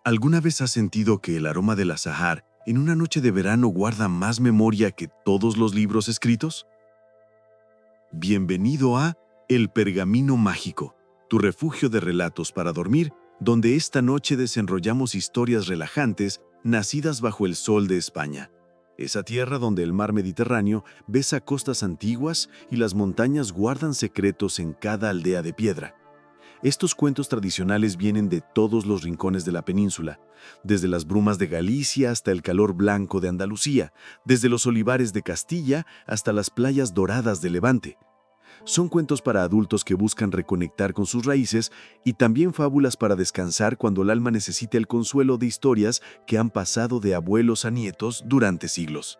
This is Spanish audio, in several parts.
¿Alguna vez has sentido que el aroma del azahar en una noche de verano guarda más memoria que todos los libros escritos? Bienvenido a El Pergamino Mágico, tu refugio de relatos para dormir, donde esta noche desenrollamos historias relajantes nacidas bajo el sol de España. Esa tierra donde el mar Mediterráneo besa costas antiguas y las montañas guardan secretos en cada aldea de piedra. Estos cuentos tradicionales vienen de todos los rincones de la península, desde las brumas de Galicia hasta el calor blanco de Andalucía, desde los olivares de Castilla hasta las playas doradas de Levante. Son cuentos para adultos que buscan reconectar con sus raíces y también fábulas para descansar cuando el alma necesita el consuelo de historias que han pasado de abuelos a nietos durante siglos.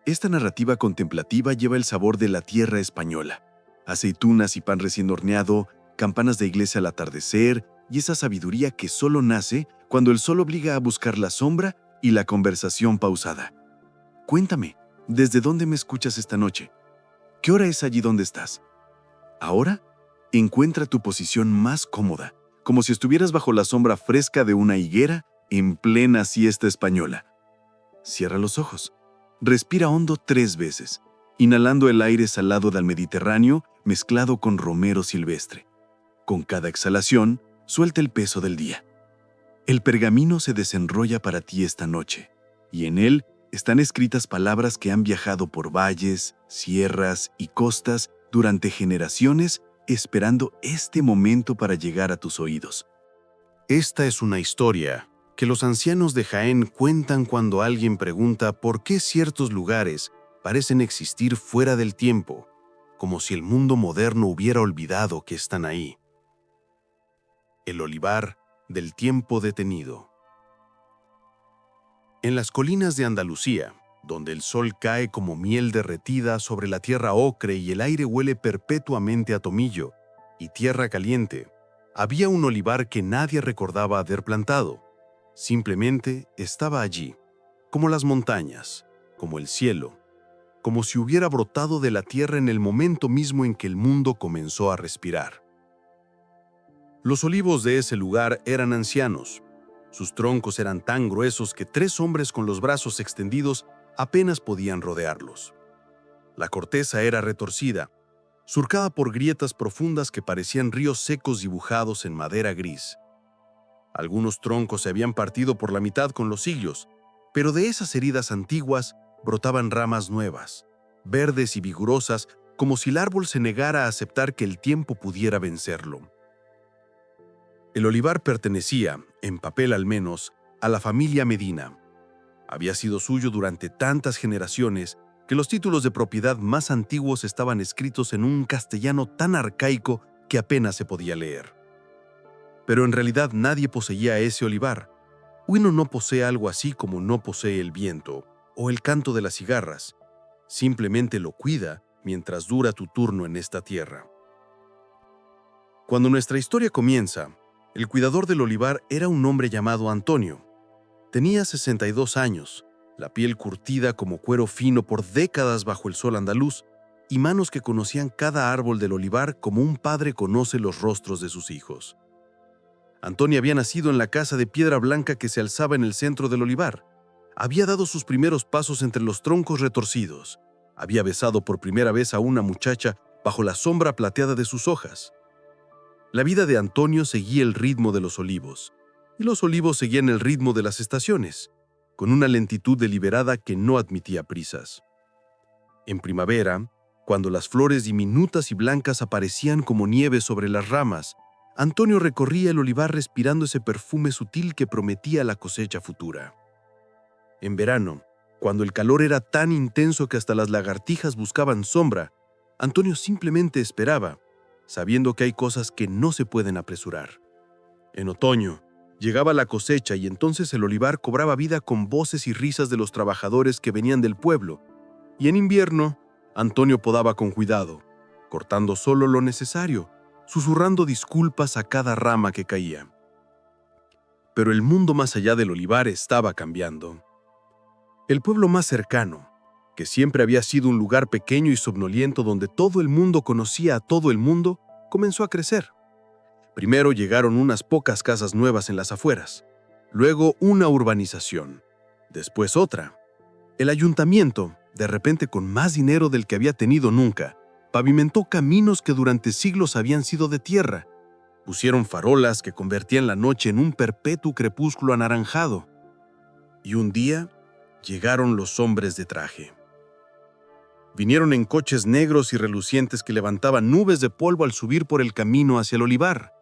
Esta narrativa contemplativa lleva el sabor de la tierra española. Aceitunas y pan recién horneado, campanas de iglesia al atardecer y esa sabiduría que solo nace cuando el sol obliga a buscar la sombra y la conversación pausada. Cuéntame, ¿desde dónde me escuchas esta noche? ¿Qué hora es allí donde estás? Ahora, encuentra tu posición más cómoda, como si estuvieras bajo la sombra fresca de una higuera en plena siesta española. Cierra los ojos. Respira hondo 3 veces, inhalando el aire salado del Mediterráneo mezclado con romero silvestre. Con cada exhalación, suelta el peso del día. El pergamino se desenrolla para ti esta noche, y en él están escritas palabras que han viajado por valles, sierras y costas durante generaciones, esperando este momento para llegar a tus oídos. Esta es una historia que los ancianos de Jaén cuentan cuando alguien pregunta por qué ciertos lugares parecen existir fuera del tiempo, como si el mundo moderno hubiera olvidado que están ahí. El olivar del tiempo detenido. En las colinas de Andalucía, donde el sol cae como miel derretida sobre la tierra ocre y el aire huele perpetuamente a tomillo y tierra caliente, había un olivar que nadie recordaba haber plantado. Simplemente estaba allí, como las montañas, como el cielo, como si hubiera brotado de la tierra en el momento mismo en que el mundo comenzó a respirar. Los olivos de ese lugar eran ancianos. Sus troncos eran tan gruesos que 3 hombres con los brazos extendidos apenas podían rodearlos. La corteza era retorcida, surcada por grietas profundas que parecían ríos secos dibujados en madera gris. Algunos troncos se habían partido por la mitad con los siglos, pero de esas heridas antiguas brotaban ramas nuevas, verdes y vigorosas, como si el árbol se negara a aceptar que el tiempo pudiera vencerlo. El olivar pertenecía, en papel al menos, a la familia Medina. Había sido suyo durante tantas generaciones que los títulos de propiedad más antiguos estaban escritos en un castellano tan arcaico que apenas se podía leer. Pero en realidad nadie poseía ese olivar. Uno no posee algo así como no posee el viento o el canto de las cigarras. Simplemente lo cuida mientras dura tu turno en esta tierra. Cuando nuestra historia comienza, el cuidador del olivar era un hombre llamado Antonio. Tenía 62 años, la piel curtida como cuero fino por décadas bajo el sol andaluz y manos que conocían cada árbol del olivar como un padre conoce los rostros de sus hijos. Antonio había nacido en la casa de piedra blanca que se alzaba en el centro del olivar. Había dado sus primeros pasos entre los troncos retorcidos. Había besado por primera vez a una muchacha bajo la sombra plateada de sus hojas. La vida de Antonio seguía el ritmo de los olivos, y los olivos seguían el ritmo de las estaciones, con una lentitud deliberada que no admitía prisas. En primavera, cuando las flores diminutas y blancas aparecían como nieve sobre las ramas, Antonio recorría el olivar respirando ese perfume sutil que prometía la cosecha futura. En verano, cuando el calor era tan intenso que hasta las lagartijas buscaban sombra, Antonio simplemente esperaba, sabiendo que hay cosas que no se pueden apresurar. En otoño, llegaba la cosecha y entonces el olivar cobraba vida con voces y risas de los trabajadores que venían del pueblo, y en invierno, Antonio podaba con cuidado, cortando solo lo necesario, susurrando disculpas a cada rama que caía. Pero el mundo más allá del olivar estaba cambiando. El pueblo más cercano, que siempre había sido un lugar pequeño y somnoliento donde todo el mundo conocía a todo el mundo, comenzó a crecer. Primero llegaron unas pocas casas nuevas en las afueras. luego una urbanización, después otra. El ayuntamiento, de repente con más dinero del que había tenido nunca, pavimentó caminos que durante siglos habían sido de tierra. Pusieron farolas que convertían la noche en un perpetuo crepúsculo anaranjado. Y un día llegaron los hombres de traje. Vinieron en coches negros y relucientes que levantaban nubes de polvo al subir por el camino hacia el olivar.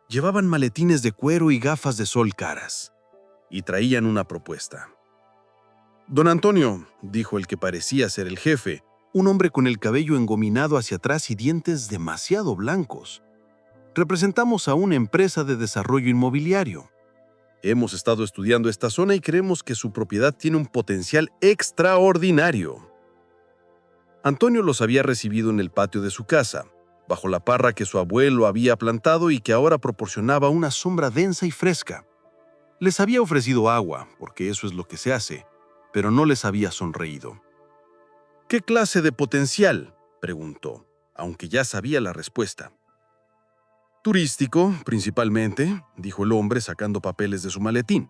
Llevaban maletines de cuero y gafas de sol caras. Y traían una propuesta. «Don Antonio», dijo el que parecía ser el jefe, un hombre con el cabello engominado hacia atrás y dientes demasiado blancos. «Representamos a una empresa de desarrollo inmobiliario. Hemos estado estudiando esta zona y creemos que su propiedad tiene un potencial extraordinario». Antonio los había recibido en el patio de su casa, bajo la parra que su abuelo había plantado y que ahora proporcionaba una sombra densa y fresca. Les había ofrecido agua, porque eso es lo que se hace, pero no les había sonreído. «¿Qué clase de potencial?», preguntó, aunque ya sabía la respuesta. «Turístico, principalmente», dijo el hombre sacando papeles de su maletín.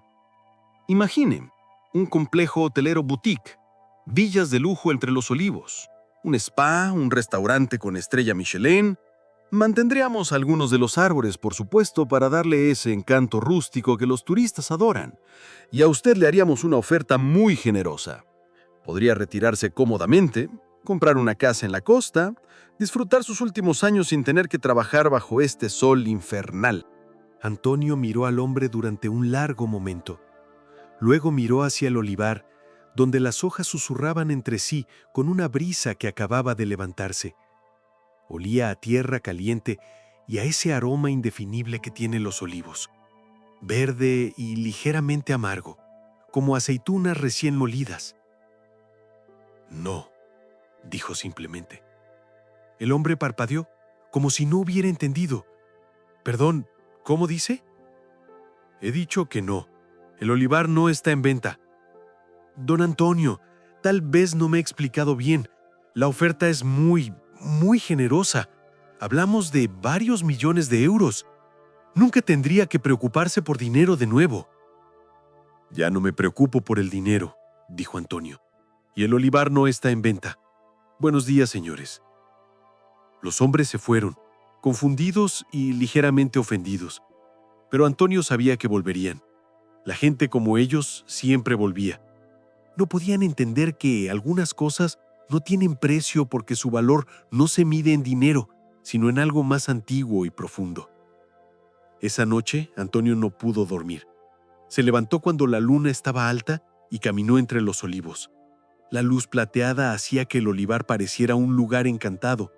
«Imagine, un complejo hotelero boutique, villas de lujo entre los olivos, un spa, un restaurante con estrella Michelin. Mantendríamos algunos de los árboles, por supuesto, para darle ese encanto rústico que los turistas adoran. Y a usted le haríamos una oferta muy generosa. Podría retirarse cómodamente, comprar una casa en la costa, disfrutar sus últimos años sin tener que trabajar bajo este sol infernal». Antonio miró al hombre durante un largo momento. Luego miró hacia el olivar, donde las hojas susurraban entre sí con una brisa que acababa de levantarse. Olía a tierra caliente y a ese aroma indefinible que tienen los olivos, verde y ligeramente amargo, como aceitunas recién molidas. «No», dijo simplemente. El hombre parpadeó, como si no hubiera entendido. «Perdón, ¿cómo dice?» «He dicho que no. El olivar no está en venta». «Don Antonio, tal vez no me he explicado bien. La oferta es muy generosa. Hablamos de varios millones de euros. Nunca tendría que preocuparse por dinero de nuevo». «Ya no me preocupo por el dinero», dijo Antonio. «Y el olivar no está en venta. Buenos días, señores». Los hombres se fueron, confundidos y ligeramente ofendidos. Pero Antonio sabía que volverían. La gente como ellos siempre volvía. No podían entender que algunas cosas no tienen precio porque su valor no se mide en dinero, sino en algo más antiguo y profundo. Esa noche, Antonio no pudo dormir. Se levantó cuando la luna estaba alta y caminó entre los olivos. La luz plateada hacía que el olivar pareciera un lugar encantado,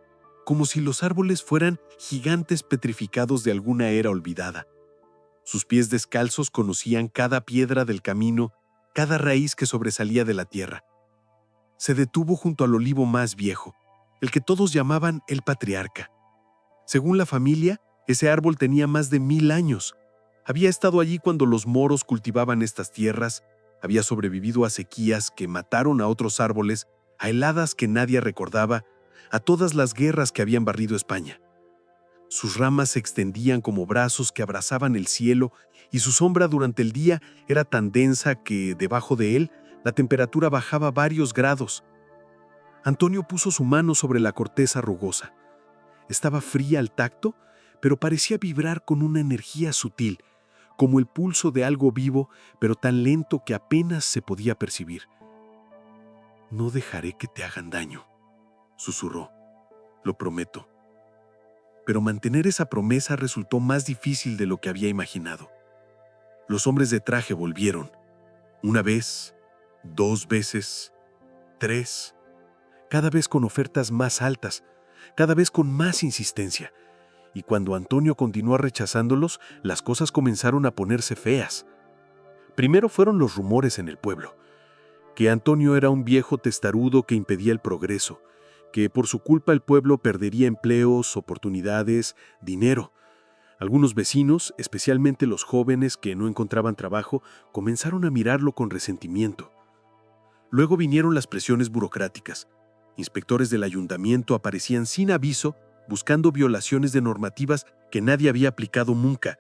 como si los árboles fueran gigantes petrificados de alguna era olvidada. Sus pies descalzos conocían cada piedra del camino, cada raíz que sobresalía de la tierra. Se detuvo junto al olivo más viejo, el que todos llamaban el patriarca. Según la familia, ese árbol tenía más de 1000 años. Había estado allí cuando los moros cultivaban estas tierras, había sobrevivido a sequías que mataron a otros árboles, a heladas que nadie recordaba, a todas las guerras que habían barrido España. Sus ramas se extendían como brazos que abrazaban el cielo y su sombra durante el día era tan densa que, debajo de él, la temperatura bajaba varios grados. Antonio puso su mano sobre la corteza rugosa. Estaba fría al tacto, pero parecía vibrar con una energía sutil, como el pulso de algo vivo, pero tan lento que apenas se podía percibir. «No dejaré que te hagan daño», susurró. «Lo prometo». Pero mantener esa promesa resultó más difícil de lo que había imaginado. Los hombres de traje volvieron. Una vez, 2 veces, 3, cada vez con ofertas más altas, cada vez con más insistencia. Y cuando Antonio continuó rechazándolos, las cosas comenzaron a ponerse feas. Primero fueron los rumores en el pueblo, que Antonio era un viejo testarudo que impedía el progreso, que por su culpa el pueblo perdería empleos, oportunidades, dinero. Algunos vecinos, especialmente los jóvenes que no encontraban trabajo, comenzaron a mirarlo con resentimiento. Luego vinieron las presiones burocráticas. Inspectores del ayuntamiento aparecían sin aviso, buscando violaciones de normativas que nadie había aplicado nunca.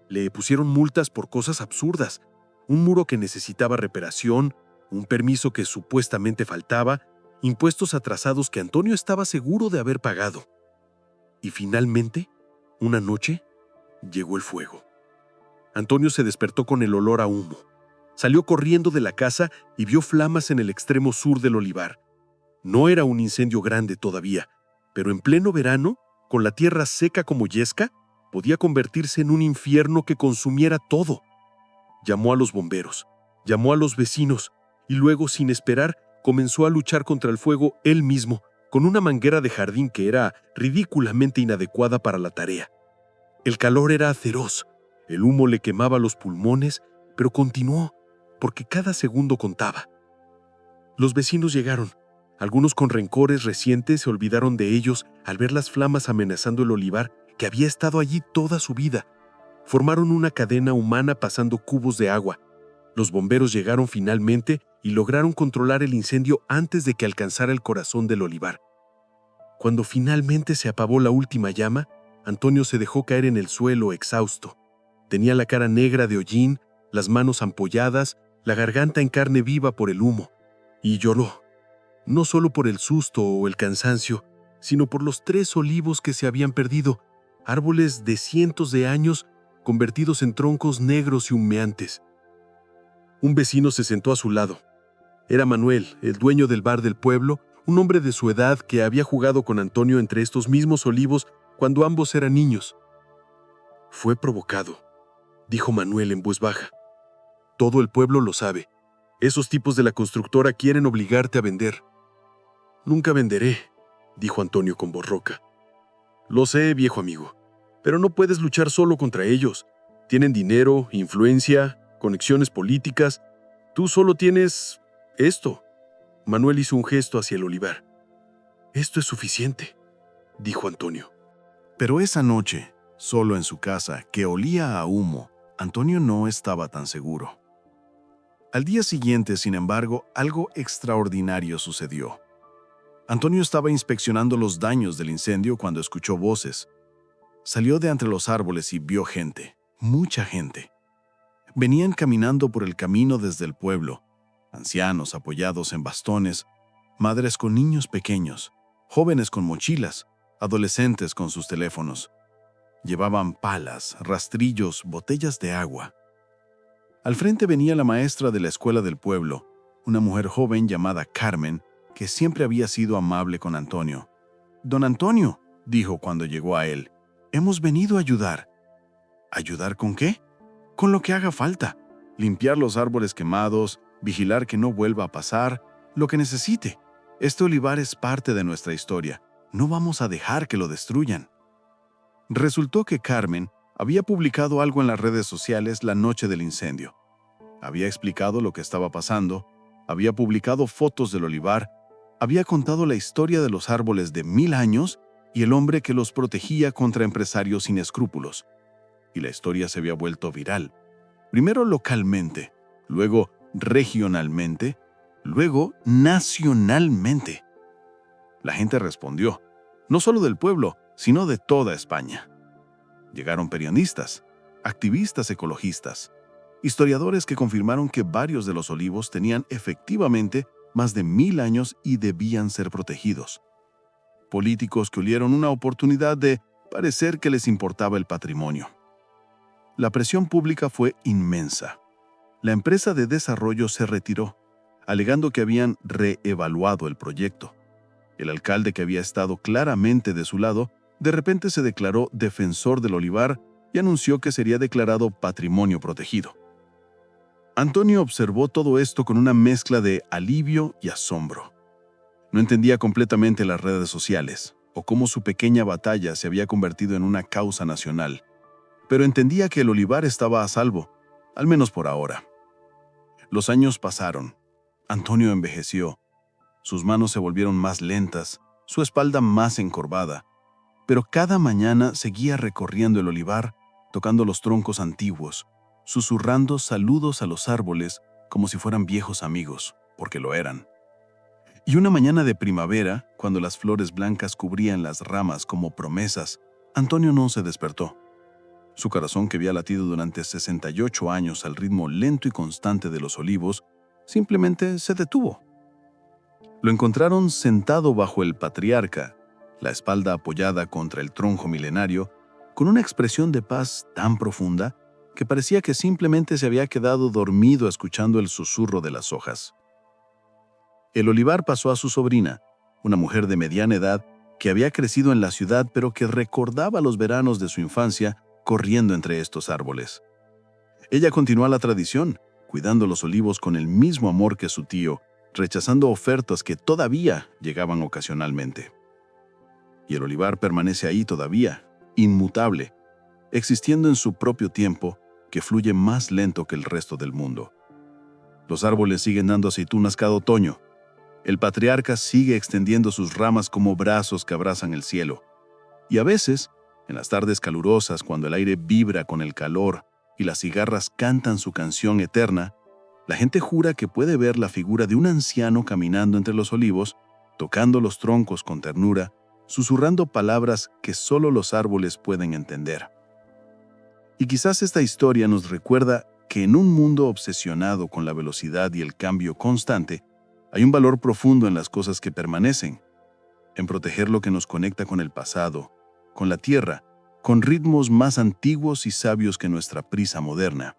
Le pusieron multas por cosas absurdas. un muro que necesitaba reparación, un permiso que supuestamente faltaba, impuestos atrasados que Antonio estaba seguro de haber pagado. Y finalmente, una noche, llegó el fuego. Antonio se despertó con el olor a humo. Salió corriendo de la casa y vio flamas en el extremo sur del olivar. No era un incendio grande todavía, pero en pleno verano, con la tierra seca como yesca, podía convertirse en un infierno que consumiera todo. Llamó a los bomberos, llamó a los vecinos y luego, sin esperar, comenzó a luchar contra el fuego él mismo, con una manguera de jardín que era ridículamente inadecuada para la tarea. El calor era feroz, el humo le quemaba los pulmones, pero continuó, porque cada segundo contaba. Los vecinos llegaron. Algunos con rencores recientes se olvidaron de ellos al ver las flamas amenazando el olivar que había estado allí toda su vida. Formaron una cadena humana pasando cubos de agua. Los bomberos llegaron finalmente y lograron controlar el incendio antes de que alcanzara el corazón del olivar. Cuando finalmente se apagó la última llama, Antonio se dejó caer en el suelo exhausto. Tenía la cara negra de hollín, las manos ampolladas, la garganta en carne viva por el humo. Y lloró, no solo por el susto o el cansancio, sino por los 3 olivos que se habían perdido, árboles de cientos de años convertidos en troncos negros y humeantes. Un vecino se sentó a su lado. Era Manuel, el dueño del bar del pueblo, un hombre de su edad que había jugado con Antonio entre estos mismos olivos cuando ambos eran niños. «Fue provocado», dijo Manuel en voz baja. «Todo el pueblo lo sabe. Esos tipos de la constructora quieren obligarte a vender». «Nunca venderé», dijo Antonio con voz rouca. «Lo sé, viejo amigo, pero no puedes luchar solo contra ellos. Tienen dinero, influencia, conexiones políticas. Tú solo tienes esto». Manuel hizo un gesto hacia el olivar. «Esto es suficiente», dijo Antonio. Pero esa noche, solo en su casa, que olía a humo, Antonio no estaba tan seguro. Al día siguiente, sin embargo, algo extraordinario sucedió. Antonio estaba inspeccionando los daños del incendio cuando escuchó voces. Salió de entre los árboles y vio gente, mucha gente. Venían caminando por el camino desde el pueblo, ancianos apoyados en bastones, madres con niños pequeños, jóvenes con mochilas, adolescentes con sus teléfonos. Llevaban palas, rastrillos, botellas de agua. Al frente venía la maestra de la escuela del pueblo, una mujer joven llamada Carmen, que siempre había sido amable con Antonio. «Don Antonio», dijo cuando llegó a él, «hemos venido a ayudar». «¿Ayudar con qué?» «Con lo que haga falta. Limpiar los árboles quemados, vigilar que no vuelva a pasar, lo que necesite. Este olivar es parte de nuestra historia. No vamos a dejar que lo destruyan». Resultó que Carmen había publicado algo en las redes sociales la noche del incendio. Había explicado lo que estaba pasando, había publicado fotos del olivar, había contado la historia de los árboles de 1000 años y el hombre que los protegía contra empresarios sin escrúpulos. Y la historia se había vuelto viral. Primero localmente, luego regionalmente, luego nacionalmente. La gente respondió, no solo del pueblo, sino de toda España. Llegaron periodistas, activistas ecologistas, historiadores que confirmaron que varios de los olivos tenían efectivamente más de 1000 años y debían ser protegidos. Políticos que olieron una oportunidad de parecer que les importaba el patrimonio. La presión pública fue inmensa. La empresa de desarrollo se retiró, alegando que habían reevaluado el proyecto. El alcalde, que había estado claramente de su lado, de repente se declaró defensor del olivar y anunció que sería declarado patrimonio protegido. Antonio observó todo esto con una mezcla de alivio y asombro. No entendía completamente las redes sociales o cómo su pequeña batalla se había convertido en una causa nacional, pero entendía que el olivar estaba a salvo, al menos por ahora. Los años pasaron. Antonio envejeció. Sus manos se volvieron más lentas, su espalda más encorvada, pero cada mañana seguía recorriendo el olivar, tocando los troncos antiguos, susurrando saludos a los árboles como si fueran viejos amigos, porque lo eran. Y una mañana de primavera, cuando las flores blancas cubrían las ramas como promesas, Antonio no se despertó. Su corazón, que había latido durante 68 años al ritmo lento y constante de los olivos, simplemente se detuvo. Lo encontraron sentado bajo el patriarca, la espalda apoyada contra el tronco milenario, con una expresión de paz tan profunda que parecía que simplemente se había quedado dormido escuchando el susurro de las hojas. El olivar pasó a su sobrina, una mujer de mediana edad que había crecido en la ciudad pero que recordaba los veranos de su infancia corriendo entre estos árboles. Ella continuó la tradición, cuidando los olivos con el mismo amor que su tío, rechazando ofertas que todavía llegaban ocasionalmente. Y el olivar permanece ahí todavía, inmutable, existiendo en su propio tiempo, que fluye más lento que el resto del mundo. Los árboles siguen dando aceitunas cada otoño. El patriarca sigue extendiendo sus ramas como brazos que abrazan el cielo. Y a veces, en las tardes calurosas, cuando el aire vibra con el calor y las cigarras cantan su canción eterna, la gente jura que puede ver la figura de un anciano caminando entre los olivos, tocando los troncos con ternura, susurrando palabras que solo los árboles pueden entender. Y quizás esta historia nos recuerda que en un mundo obsesionado con la velocidad y el cambio constante, hay un valor profundo en las cosas que permanecen, en proteger lo que nos conecta con el pasado, con la tierra, con ritmos más antiguos y sabios que nuestra prisa moderna.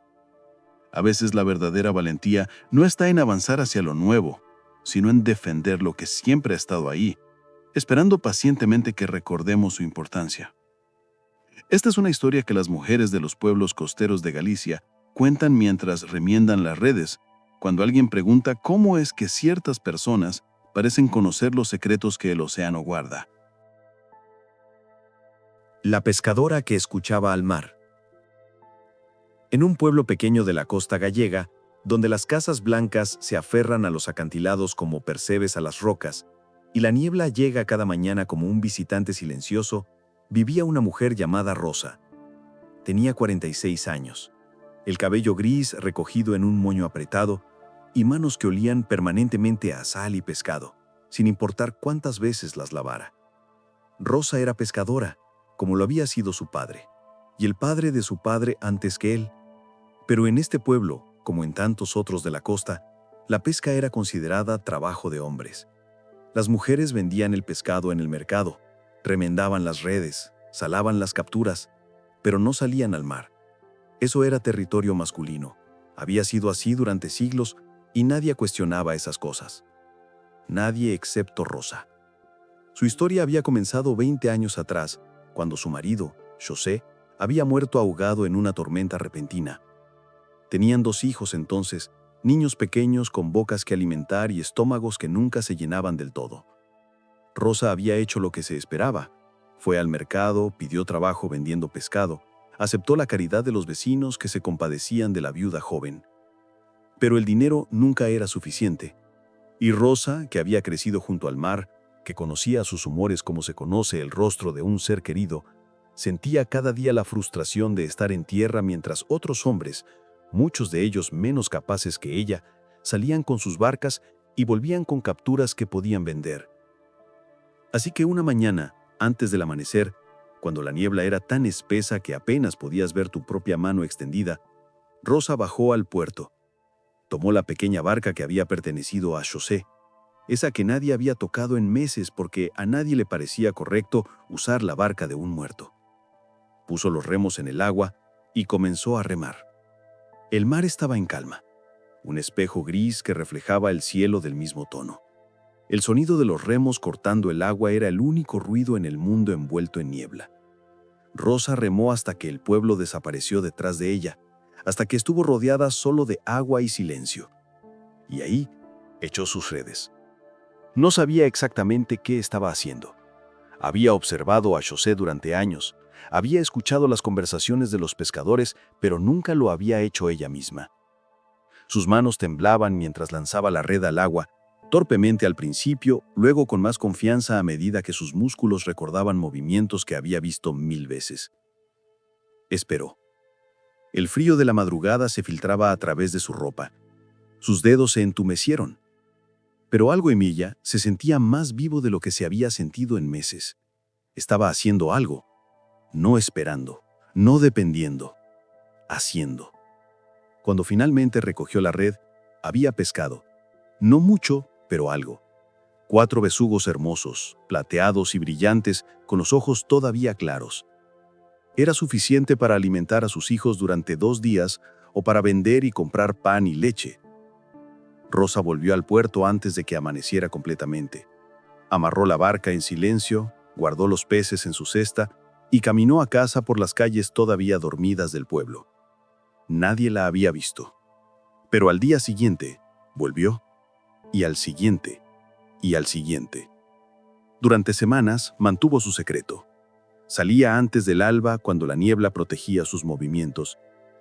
A veces la verdadera valentía no está en avanzar hacia lo nuevo, sino en defender lo que siempre ha estado ahí, esperando pacientemente que recordemos su importancia. Esta es una historia que las mujeres de los pueblos costeros de Galicia cuentan mientras remiendan las redes, cuando alguien pregunta cómo es que ciertas personas parecen conocer los secretos que el océano guarda. La pescadora que escuchaba al mar. En un pueblo pequeño de la costa gallega, donde las casas blancas se aferran a los acantilados como percebes a las rocas, y la niebla llega cada mañana como un visitante silencioso, vivía una mujer llamada Rosa. Tenía 46 años, el cabello gris recogido en un moño apretado y manos que olían permanentemente a sal y pescado, sin importar cuántas veces las lavara. Rosa era pescadora, como lo había sido su padre, y el padre de su padre antes que él. Pero en este pueblo, como en tantos otros de la costa, la pesca era considerada trabajo de hombres. Las mujeres vendían el pescado en el mercado, remendaban las redes, salaban las capturas, pero no salían al mar. Eso era territorio masculino. Había sido así durante siglos y nadie cuestionaba esas cosas. Nadie excepto Rosa. Su historia había comenzado 20 años atrás, cuando su marido, José, había muerto ahogado en una tormenta repentina. Tenían 2 hijos entonces, niños pequeños con bocas que alimentar y estómagos que nunca se llenaban del todo. Rosa había hecho lo que se esperaba. Fue al mercado, pidió trabajo vendiendo pescado, aceptó la caridad de los vecinos que se compadecían de la viuda joven. Pero el dinero nunca era suficiente. Y Rosa, que había crecido junto al mar, que conocía sus humores como se conoce el rostro de un ser querido, sentía cada día la frustración de estar en tierra mientras otros hombres, muchos de ellos menos capaces que ella, salían con sus barcas y volvían con capturas que podían vender. Así que una mañana, antes del amanecer, cuando la niebla era tan espesa que apenas podías ver tu propia mano extendida, Rosa bajó al puerto. Tomó la pequeña barca que había pertenecido a José, esa que nadie había tocado en meses porque a nadie le parecía correcto usar la barca de un muerto. Puso los remos en el agua y comenzó a remar. El mar estaba en calma, un espejo gris que reflejaba el cielo del mismo tono. El sonido de los remos cortando el agua era el único ruido en el mundo envuelto en niebla. Rosa remó hasta que el pueblo desapareció detrás de ella, hasta que estuvo rodeada solo de agua y silencio. Y ahí echó sus redes. No sabía exactamente qué estaba haciendo. Había observado a José durante años, había escuchado las conversaciones de los pescadores, pero nunca lo había hecho ella misma. Sus manos temblaban mientras lanzaba la red al agua, torpemente al principio, luego con más confianza a medida que sus músculos recordaban movimientos que había visto 1000 veces. Esperó. El frío de la madrugada se filtraba a través de su ropa. Sus dedos se entumecieron. Pero algo en ella se sentía más vivo de lo que se había sentido en meses. Estaba haciendo algo, no esperando, no dependiendo, haciendo. Cuando finalmente recogió la red, había pescado. No mucho, pero algo. 4 besugos hermosos, plateados y brillantes, con los ojos todavía claros. Era suficiente para alimentar a sus hijos durante 2 días o para vender y comprar pan y leche. Rosa volvió al puerto antes de que amaneciera completamente. Amarró la barca en silencio, guardó los peces en su cesta y caminó a casa por las calles todavía dormidas del pueblo. Nadie la había visto. Pero al día siguiente, volvió, y al siguiente, y al siguiente. Durante semanas mantuvo su secreto. Salía antes del alba cuando la niebla protegía sus movimientos,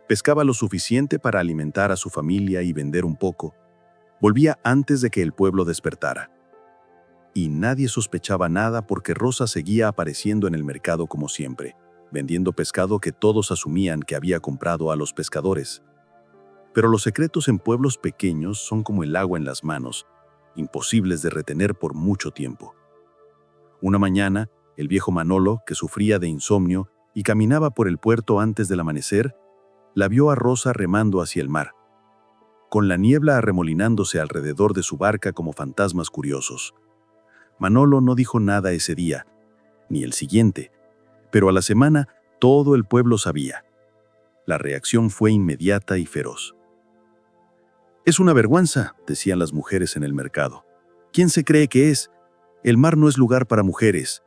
pescaba lo suficiente para alimentar a su familia y vender un poco, volvía antes de que el pueblo despertara. Y nadie sospechaba nada porque Rosa seguía apareciendo en el mercado como siempre, vendiendo pescado que todos asumían que había comprado a los pescadores. Pero los secretos en pueblos pequeños son como el agua en las manos, imposibles de retener por mucho tiempo. Una mañana, el viejo Manolo, que sufría de insomnio y caminaba por el puerto antes del amanecer, la vio a Rosa remando hacia el mar, con la niebla arremolinándose alrededor de su barca como fantasmas curiosos. Manolo no dijo nada ese día, ni el siguiente, pero a la semana todo el pueblo sabía. La reacción fue inmediata y feroz. «Es una vergüenza», decían las mujeres en el mercado. «¿Quién se cree que es? El mar no es lugar para mujeres.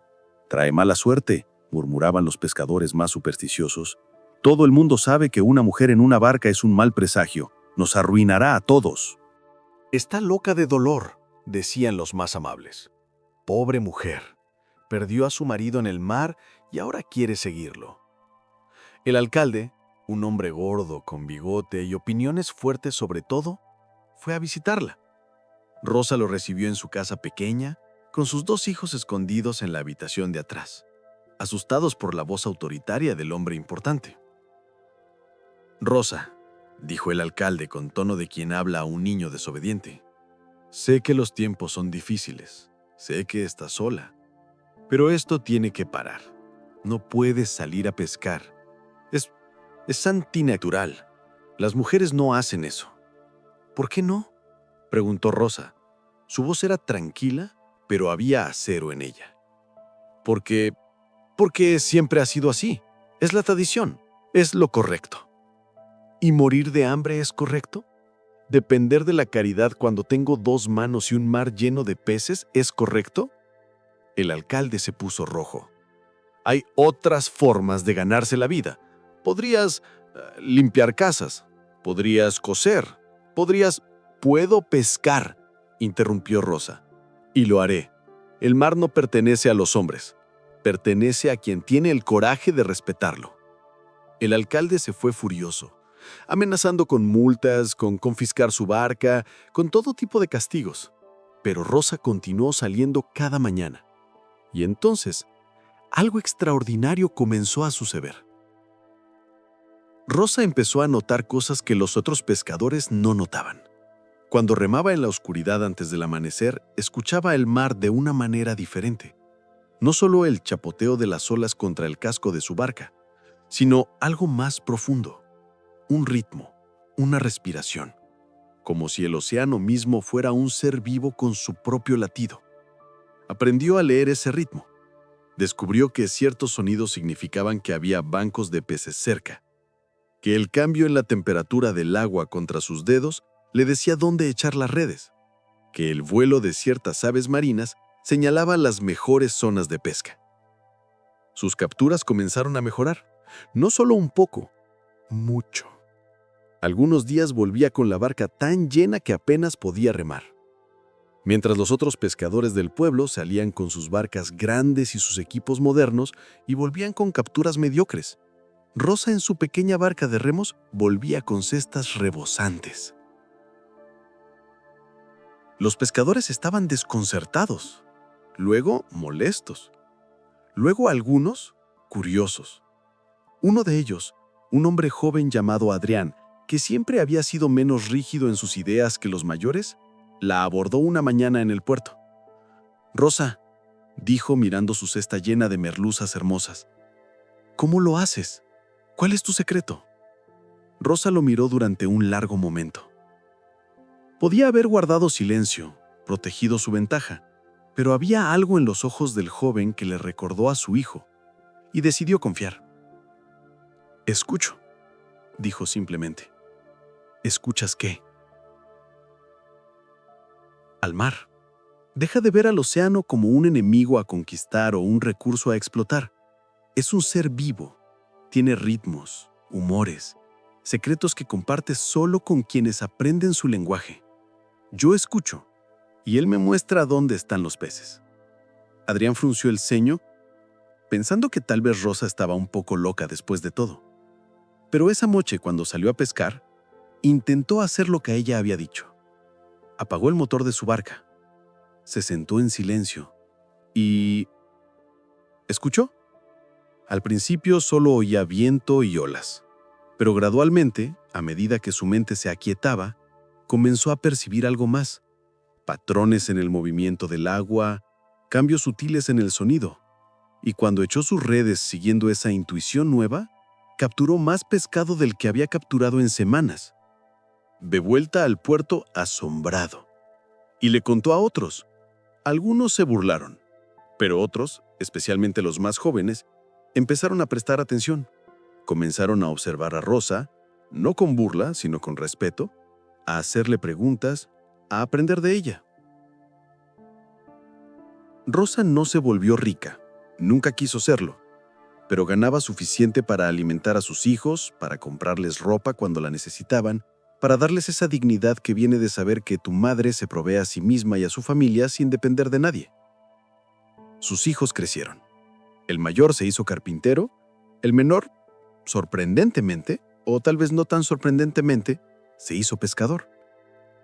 Trae mala suerte», murmuraban los pescadores más supersticiosos. «Todo el mundo sabe que una mujer en una barca es un mal presagio. Nos arruinará a todos». «Está loca de dolor», decían los más amables. «Pobre mujer. Perdió a su marido en el mar y ahora quiere seguirlo». El alcalde, un hombre gordo con bigote y opiniones fuertes sobre todo, fue a visitarla. Rosa lo recibió en su casa pequeña, con sus 2 hijos escondidos en la habitación de atrás, asustados por la voz autoritaria del hombre importante. «Rosa», dijo el alcalde con tono de quien habla a un niño desobediente, «sé que los tiempos son difíciles, sé que estás sola, pero esto tiene que parar. No puedes salir a pescar. Es antinatural. Las mujeres no hacen eso». «¿Por qué no?», preguntó Rosa. Su voz era tranquila, pero había acero en ella. Porque siempre ha sido así. Es la tradición. Es lo correcto». «¿Y morir de hambre es correcto? ¿Depender de la caridad cuando tengo 2 manos y un mar lleno de peces es correcto?». El alcalde se puso rojo. «Hay otras formas de ganarse la vida. Podrías limpiar casas. Podrías coser. «Puedo pescar», interrumpió Rosa. «Y lo haré. El mar no pertenece a los hombres. Pertenece a quien tiene el coraje de respetarlo». El alcalde se fue furioso, amenazando con multas, con confiscar su barca, con todo tipo de castigos. Pero Rosa continuó saliendo cada mañana. Y entonces, algo extraordinario comenzó a suceder. Rosa empezó a notar cosas que los otros pescadores no notaban. Cuando remaba en la oscuridad antes del amanecer, escuchaba el mar de una manera diferente. No solo el chapoteo de las olas contra el casco de su barca, sino algo más profundo. Un ritmo, una respiración, como si el océano mismo fuera un ser vivo con su propio latido. Aprendió a leer ese ritmo. Descubrió que ciertos sonidos significaban que había bancos de peces cerca, que el cambio en la temperatura del agua contra sus dedos le decía dónde echar las redes, que el vuelo de ciertas aves marinas señalaba las mejores zonas de pesca. Sus capturas comenzaron a mejorar, no solo un poco, mucho. Algunos días volvía con la barca tan llena que apenas podía remar. Mientras los otros pescadores del pueblo salían con sus barcas grandes y sus equipos modernos y volvían con capturas mediocres, Rosa en su pequeña barca de remos volvía con cestas rebosantes. Los pescadores estaban desconcertados, luego molestos, luego algunos curiosos. Uno de ellos, un hombre joven llamado Adrián, que siempre había sido menos rígido en sus ideas que los mayores, la abordó una mañana en el puerto. «Rosa», dijo mirando su cesta llena de merluzas hermosas, «¿cómo lo haces? ¿Cuál es tu secreto? Rosa lo miró durante un largo momento. Podía haber guardado silencio, protegido su ventaja, pero había algo en los ojos del joven que le recordó a su hijo, y decidió confiar. «Escucho», dijo simplemente. «¿Escuchas qué?» «Al mar. Deja de ver al océano como un enemigo a conquistar o un recurso a explotar. Es un ser vivo. Tiene ritmos, humores, secretos que comparte solo con quienes aprenden su lenguaje. Yo escucho, y él me muestra dónde están los peces». Adrián frunció el ceño, pensando que tal vez Rosa estaba un poco loca después de todo. Pero esa noche, cuando salió a pescar, intentó hacer lo que ella había dicho. Apagó el motor de su barca, se sentó en silencio y... ¿escuchó? Al principio solo oía viento y olas, pero gradualmente, a medida que su mente se aquietaba, comenzó a percibir algo más: patrones en el movimiento del agua, cambios sutiles en el sonido. Y cuando echó sus redes siguiendo esa intuición nueva, capturó más pescado del que había capturado en semanas. De vuelta al puerto asombrado. Y le contó a otros. Algunos se burlaron, pero otros, especialmente los más jóvenes, empezaron a prestar atención. Comenzaron a observar a Rosa, no con burla, sino con respeto, a hacerle preguntas, a aprender de ella. Rosa no se volvió rica, nunca quiso serlo, pero ganaba suficiente para alimentar a sus hijos, para comprarles ropa cuando la necesitaban, para darles esa dignidad que viene de saber que tu madre se provee a sí misma y a su familia sin depender de nadie. Sus hijos crecieron. El mayor se hizo carpintero, el menor, sorprendentemente, o tal vez no tan sorprendentemente, se hizo pescador.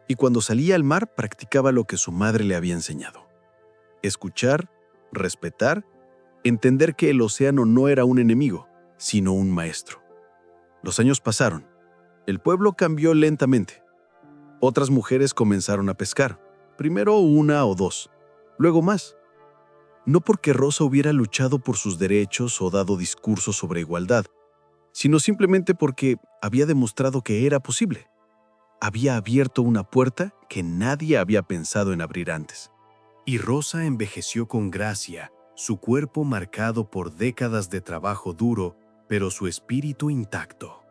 Y cuando salía al mar practicaba lo que su madre le había enseñado: escuchar, respetar, entender que el océano no era un enemigo, sino un maestro. Los años pasaron. El pueblo cambió lentamente. Otras mujeres comenzaron a pescar, primero una o dos, luego más. No porque Rosa hubiera luchado por sus derechos o dado discursos sobre igualdad, sino simplemente porque había demostrado que era posible. Había abierto una puerta que nadie había pensado en abrir antes. Y Rosa envejeció con gracia, su cuerpo marcado por décadas de trabajo duro, pero su espíritu intacto.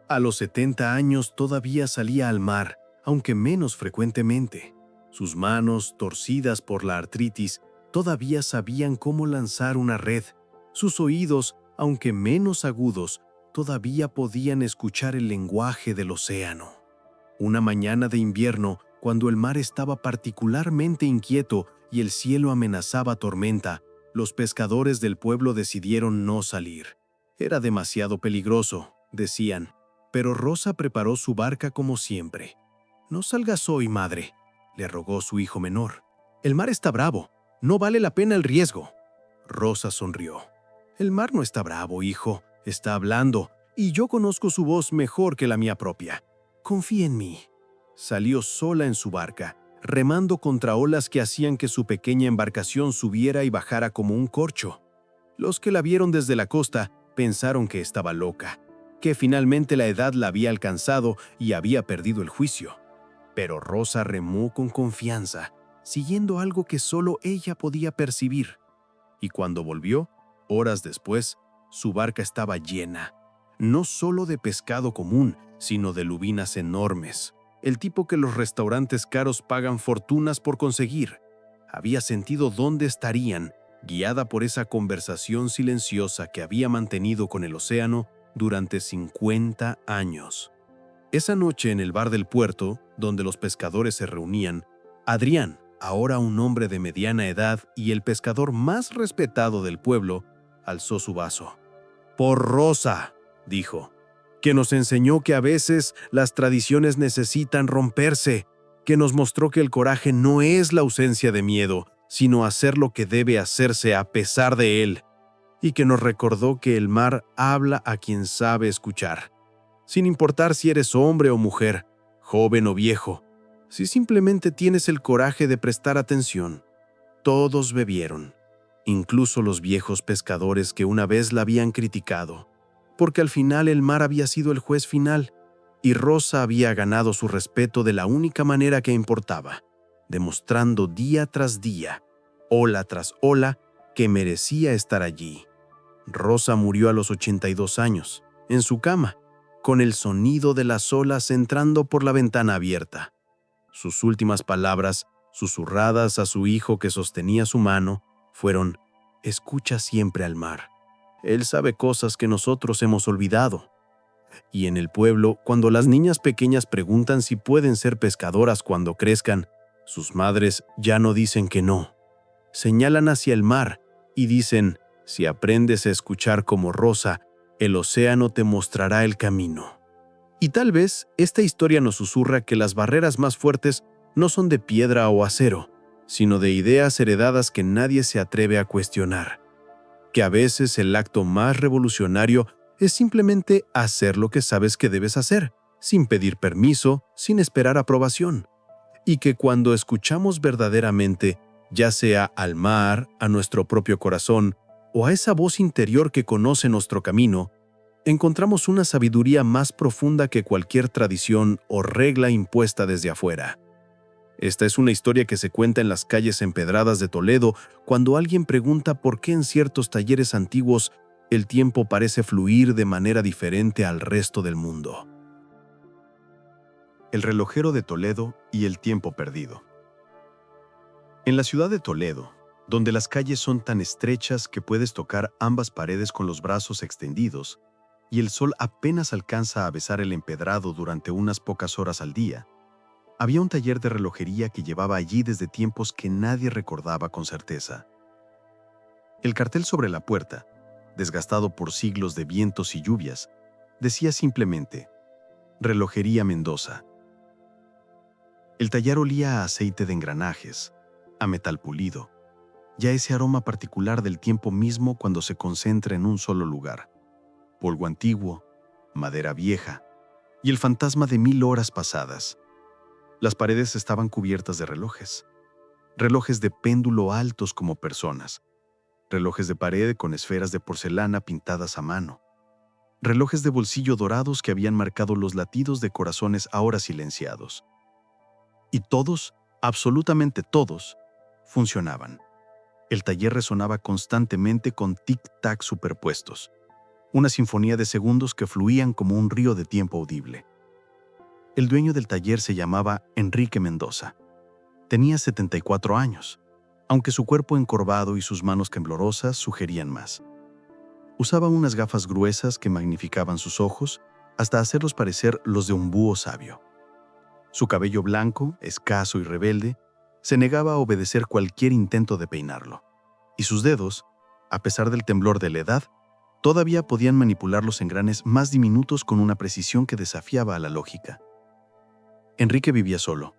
A los 70 años todavía salía al mar, aunque menos frecuentemente. Sus manos, torcidas por la artritis, todavía sabían cómo lanzar una red. Sus oídos, aunque menos agudos, todavía podían escuchar el lenguaje del océano. Una mañana de invierno, cuando el mar estaba particularmente inquieto y el cielo amenazaba tormenta, los pescadores del pueblo decidieron no salir. Era demasiado peligroso, decían, pero Rosa preparó su barca como siempre. «No salgas hoy, madre», le rogó su hijo menor. «El mar está bravo, no vale la pena el riesgo». Rosa sonrió. «El mar no está bravo, hijo, está hablando, y yo conozco su voz mejor que la mía propia. Confía en mí». Salió sola en su barca, remando contra olas que hacían que su pequeña embarcación subiera y bajara como un corcho. Los que la vieron desde la costa pensaron que estaba loca, que finalmente la edad la había alcanzado y había perdido el juicio. Pero Rosa remó con confianza, siguiendo algo que solo ella podía percibir. Y cuando volvió, horas después, su barca estaba llena, no solo de pescado común, sino de lubinas enormes, el tipo que los restaurantes caros pagan fortunas por conseguir. Había sentido dónde estarían, guiada por esa conversación silenciosa que había mantenido con el océano durante 50 años. Esa noche en el bar del puerto, donde los pescadores se reunían, Adrián, ahora un hombre de mediana edad y el pescador más respetado del pueblo, alzó su vaso. «Por Rosa», dijo, «que nos enseñó que a veces las tradiciones necesitan romperse, que nos mostró que el coraje no es la ausencia de miedo, sino hacer lo que debe hacerse a pesar de él, y que nos recordó que el mar habla a quien sabe escuchar, sin importar si eres hombre o mujer, joven o viejo, si simplemente tienes el coraje de prestar atención». Todos bebieron, incluso los viejos pescadores que una vez la habían criticado. porque al final el mar había sido el juez final y Rosa había ganado su respeto de la única manera que importaba, demostrando día tras día, ola tras ola, que merecía estar allí. Rosa murió a los 82 años, en su cama, con el sonido de las olas entrando por la ventana abierta. Sus últimas palabras, susurradas a su hijo que sostenía su mano, fueron: «Escucha siempre al mar. Él sabe cosas que nosotros hemos olvidado». Y en el pueblo, cuando las niñas pequeñas preguntan si pueden ser pescadoras cuando crezcan, sus madres ya no dicen que no. Señalan hacia el mar y dicen: «Si aprendes a escuchar como Rosa, el océano te mostrará el camino». Y tal vez esta historia nos susurra que las barreras más fuertes no son de piedra o acero, sino de ideas heredadas que nadie se atreve a cuestionar. Que a veces el acto más revolucionario es simplemente hacer lo que sabes que debes hacer, sin pedir permiso, sin esperar aprobación. Y que cuando escuchamos verdaderamente, ya sea al mar, a nuestro propio corazón, o a esa voz interior que conoce nuestro camino, encontramos una sabiduría más profunda que cualquier tradición o regla impuesta desde afuera. Esta es una historia que se cuenta en las calles empedradas de Toledo cuando alguien pregunta por qué en ciertos talleres antiguos el tiempo parece fluir de manera diferente al resto del mundo. El relojero de Toledo y el tiempo perdido. En la ciudad de Toledo, donde las calles son tan estrechas que puedes tocar ambas paredes con los brazos extendidos, y el sol apenas alcanza a besar el empedrado durante unas pocas horas al día, había un taller de relojería que llevaba allí desde tiempos que nadie recordaba con certeza. El cartel sobre la puerta, desgastado por siglos de vientos y lluvias, decía simplemente: Relojería Mendoza. El taller olía a aceite de engranajes, a metal pulido, y a ese aroma particular del tiempo mismo cuando se concentra en un solo lugar. Polvo antiguo, madera vieja y el fantasma de 1000 horas pasadas. Las paredes estaban cubiertas de relojes. Relojes de péndulo altos como personas. Relojes de pared con esferas de porcelana pintadas a mano. Relojes de bolsillo dorados que habían marcado los latidos de corazones ahora silenciados. Y todos, absolutamente todos, funcionaban. El taller resonaba constantemente con tic-tac superpuestos. Una sinfonía de segundos que fluían como un río de tiempo audible. El dueño del taller se llamaba Enrique Mendoza. Tenía 74 años, aunque su cuerpo encorvado y sus manos temblorosas sugerían más. Usaba unas gafas gruesas que magnificaban sus ojos hasta hacerlos parecer los de un búho sabio. Su cabello blanco, escaso y rebelde, se negaba a obedecer cualquier intento de peinarlo, y sus dedos, a pesar del temblor de la edad, todavía podían manipular los engranes más diminutos con una precisión que desafiaba a la lógica. Enrique vivía solo.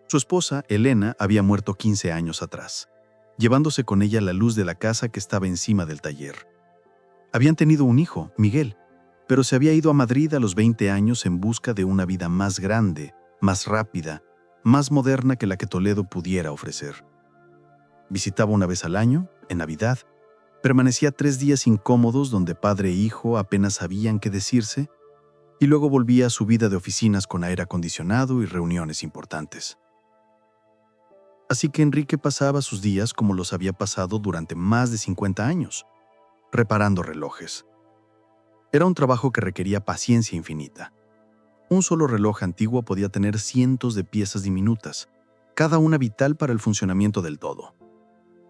Su esposa, Elena, había muerto 15 años atrás, llevándose con ella la luz de la casa que estaba encima del taller. Habían tenido un hijo, Miguel, pero se había ido a Madrid a los 20 años en busca de una vida más grande, más rápida, más moderna que la que Toledo pudiera ofrecer. Visitaba una vez al año, en Navidad. Permanecía 3 días incómodos donde padre e hijo apenas sabían qué decirse, y luego volvía a su vida de oficinas con aire acondicionado y reuniones importantes. Así que Enrique pasaba sus días como los había pasado durante más de 50 años, reparando relojes. Era un trabajo que requería paciencia infinita. Un solo reloj antiguo podía tener cientos de piezas diminutas, cada una vital para el funcionamiento del todo.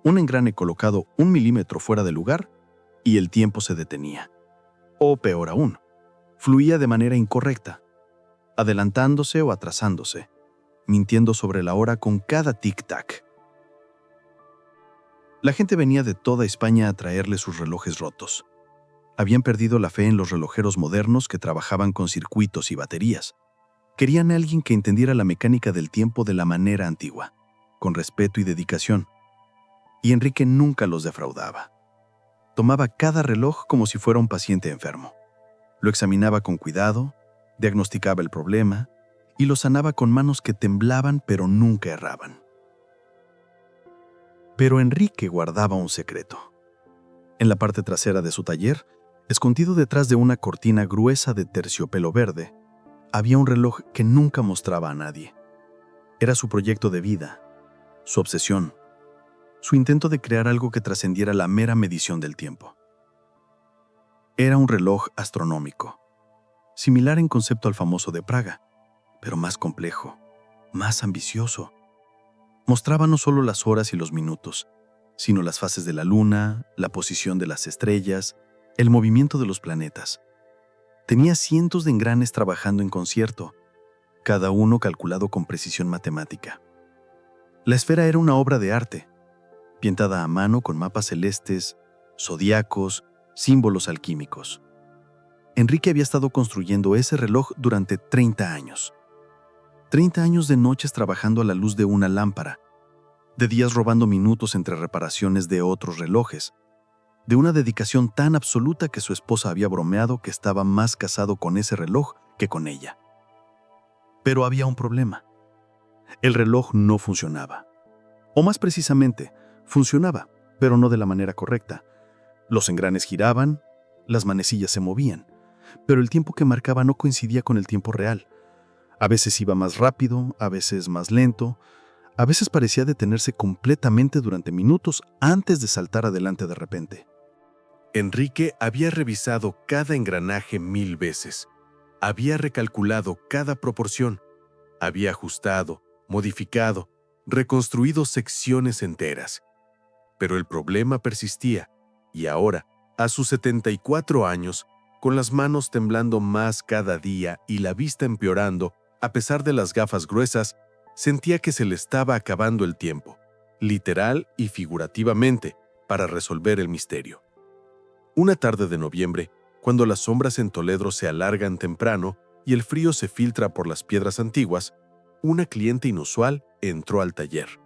Un engrane colocado 1 milímetro fuera de lugar y el tiempo se detenía. O peor aún, fluía de manera incorrecta, adelantándose o atrasándose, mintiendo sobre la hora con cada tic-tac. La gente venía de toda España a traerle sus relojes rotos. Habían perdido la fe en los relojeros modernos que trabajaban con circuitos y baterías. Querían a alguien que entendiera la mecánica del tiempo de la manera antigua, con respeto y dedicación. Y Enrique nunca los defraudaba. Tomaba cada reloj como si fuera un paciente enfermo. Lo examinaba con cuidado, diagnosticaba el problema y lo sanaba con manos que temblaban pero nunca erraban. Pero Enrique guardaba un secreto. En la parte trasera de su taller Escondido detrás de una cortina gruesa de terciopelo verde, había un reloj que nunca mostraba a nadie. Era su proyecto de vida, su obsesión, su intento de crear algo que trascendiera la mera medición del tiempo. Era un reloj astronómico, similar en concepto al famoso de Praga, pero más complejo, más ambicioso. Mostraba no solo las horas y los minutos, sino las fases de la luna, la posición de las estrellas, el movimiento de los planetas. Tenía cientos de engranes trabajando en concierto, cada uno calculado con precisión matemática. La esfera era una obra de arte, pintada a mano con mapas celestes, zodiacos, símbolos alquímicos. Enrique había estado construyendo ese reloj durante 30 años. 30 años de noches trabajando a la luz de una lámpara, de días robando minutos entre reparaciones de otros relojes, de una dedicación tan absoluta que su esposa había bromeado que estaba más casado con ese reloj que con ella. Pero había un problema. El reloj no funcionaba. O más precisamente, funcionaba, pero no de la manera correcta. Los engranes giraban, las manecillas se movían, pero el tiempo que marcaba no coincidía con el tiempo real. A veces iba más rápido, a veces más lento, a veces parecía detenerse completamente durante minutos antes de saltar adelante de repente. Enrique había revisado cada engranaje 1000 veces. Había recalculado cada proporción. Había ajustado, modificado, reconstruido secciones enteras. Pero el problema persistía, y ahora, a sus 74 años, con las manos temblando más cada día y la vista empeorando, a pesar de las gafas gruesas, sentía que se le estaba acabando el tiempo, literal y figurativamente, para resolver el misterio. Una tarde de noviembre, cuando las sombras en Toledo se alargan temprano y el frío se filtra por las piedras antiguas, una cliente inusual entró al taller.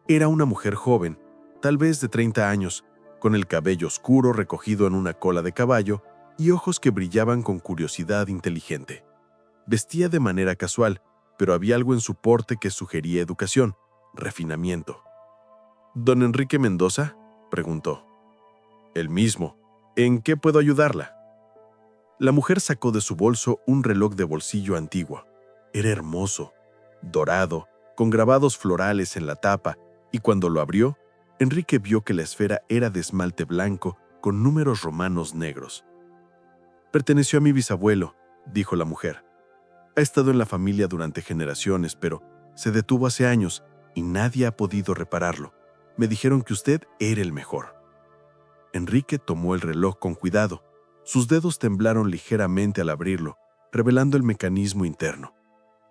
Era una mujer joven, tal vez de 30 años, con el cabello oscuro recogido en una cola de caballo y ojos que brillaban con curiosidad inteligente. Vestía de manera casual, pero había algo en su porte que sugería educación, refinamiento. ¿Don Enrique Mendoza?, preguntó. El mismo. ¿En qué puedo ayudarla? La mujer sacó de su bolso un reloj de bolsillo antiguo. Era hermoso, dorado, con grabados florales en la tapa, y cuando lo abrió, Enrique vio que la esfera era de esmalte blanco con números romanos negros. Perteneció a mi bisabuelo, dijo la mujer. Ha estado en la familia durante generaciones, pero se detuvo hace años y nadie ha podido repararlo. Me dijeron que usted era el mejor. Enrique tomó el reloj con cuidado. Sus dedos temblaron ligeramente al abrirlo, revelando el mecanismo interno.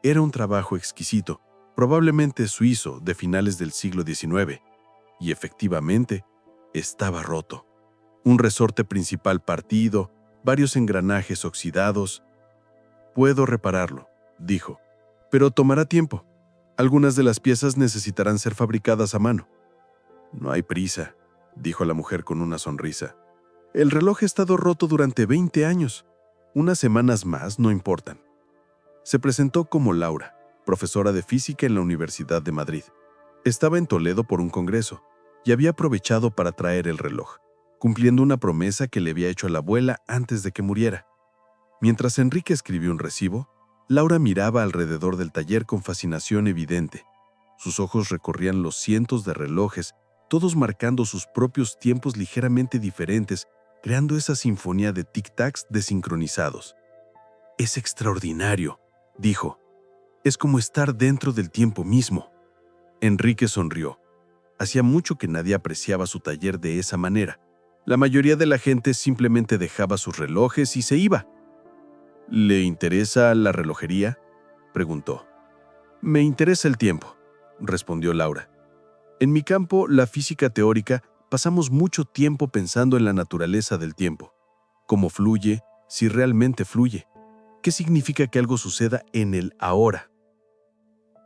Era un trabajo exquisito, probablemente suizo de finales del siglo XIX, y efectivamente estaba roto. Un resorte principal partido, varios engranajes oxidados. Puedo repararlo, dijo, pero tomará tiempo. Algunas de las piezas necesitarán ser fabricadas a mano. No hay prisa, dijo la mujer con una sonrisa. El reloj ha estado roto durante 20 años. Unas semanas más no importan. Se presentó como Laura, profesora de física en la Universidad de Madrid. Estaba en Toledo por un congreso y había aprovechado para traer el reloj, cumpliendo una promesa que le había hecho a la abuela antes de que muriera. Mientras Enrique escribió un recibo, Laura miraba alrededor del taller con fascinación evidente. Sus ojos recorrían los cientos de relojes, todos marcando sus propios tiempos ligeramente diferentes, creando esa sinfonía de tic-tacs desincronizados. «Es extraordinario», dijo. «Es como estar dentro del tiempo mismo». Enrique sonrió. Hacía mucho que nadie apreciaba su taller de esa manera. La mayoría de la gente simplemente dejaba sus relojes y se iba. «¿Le interesa la relojería?», preguntó. «Me interesa el tiempo», respondió Laura. «En mi campo, la física teórica, pasamos mucho tiempo pensando en la naturaleza del tiempo. Cómo fluye, si realmente fluye. ¿Qué significa que algo suceda en el ahora?»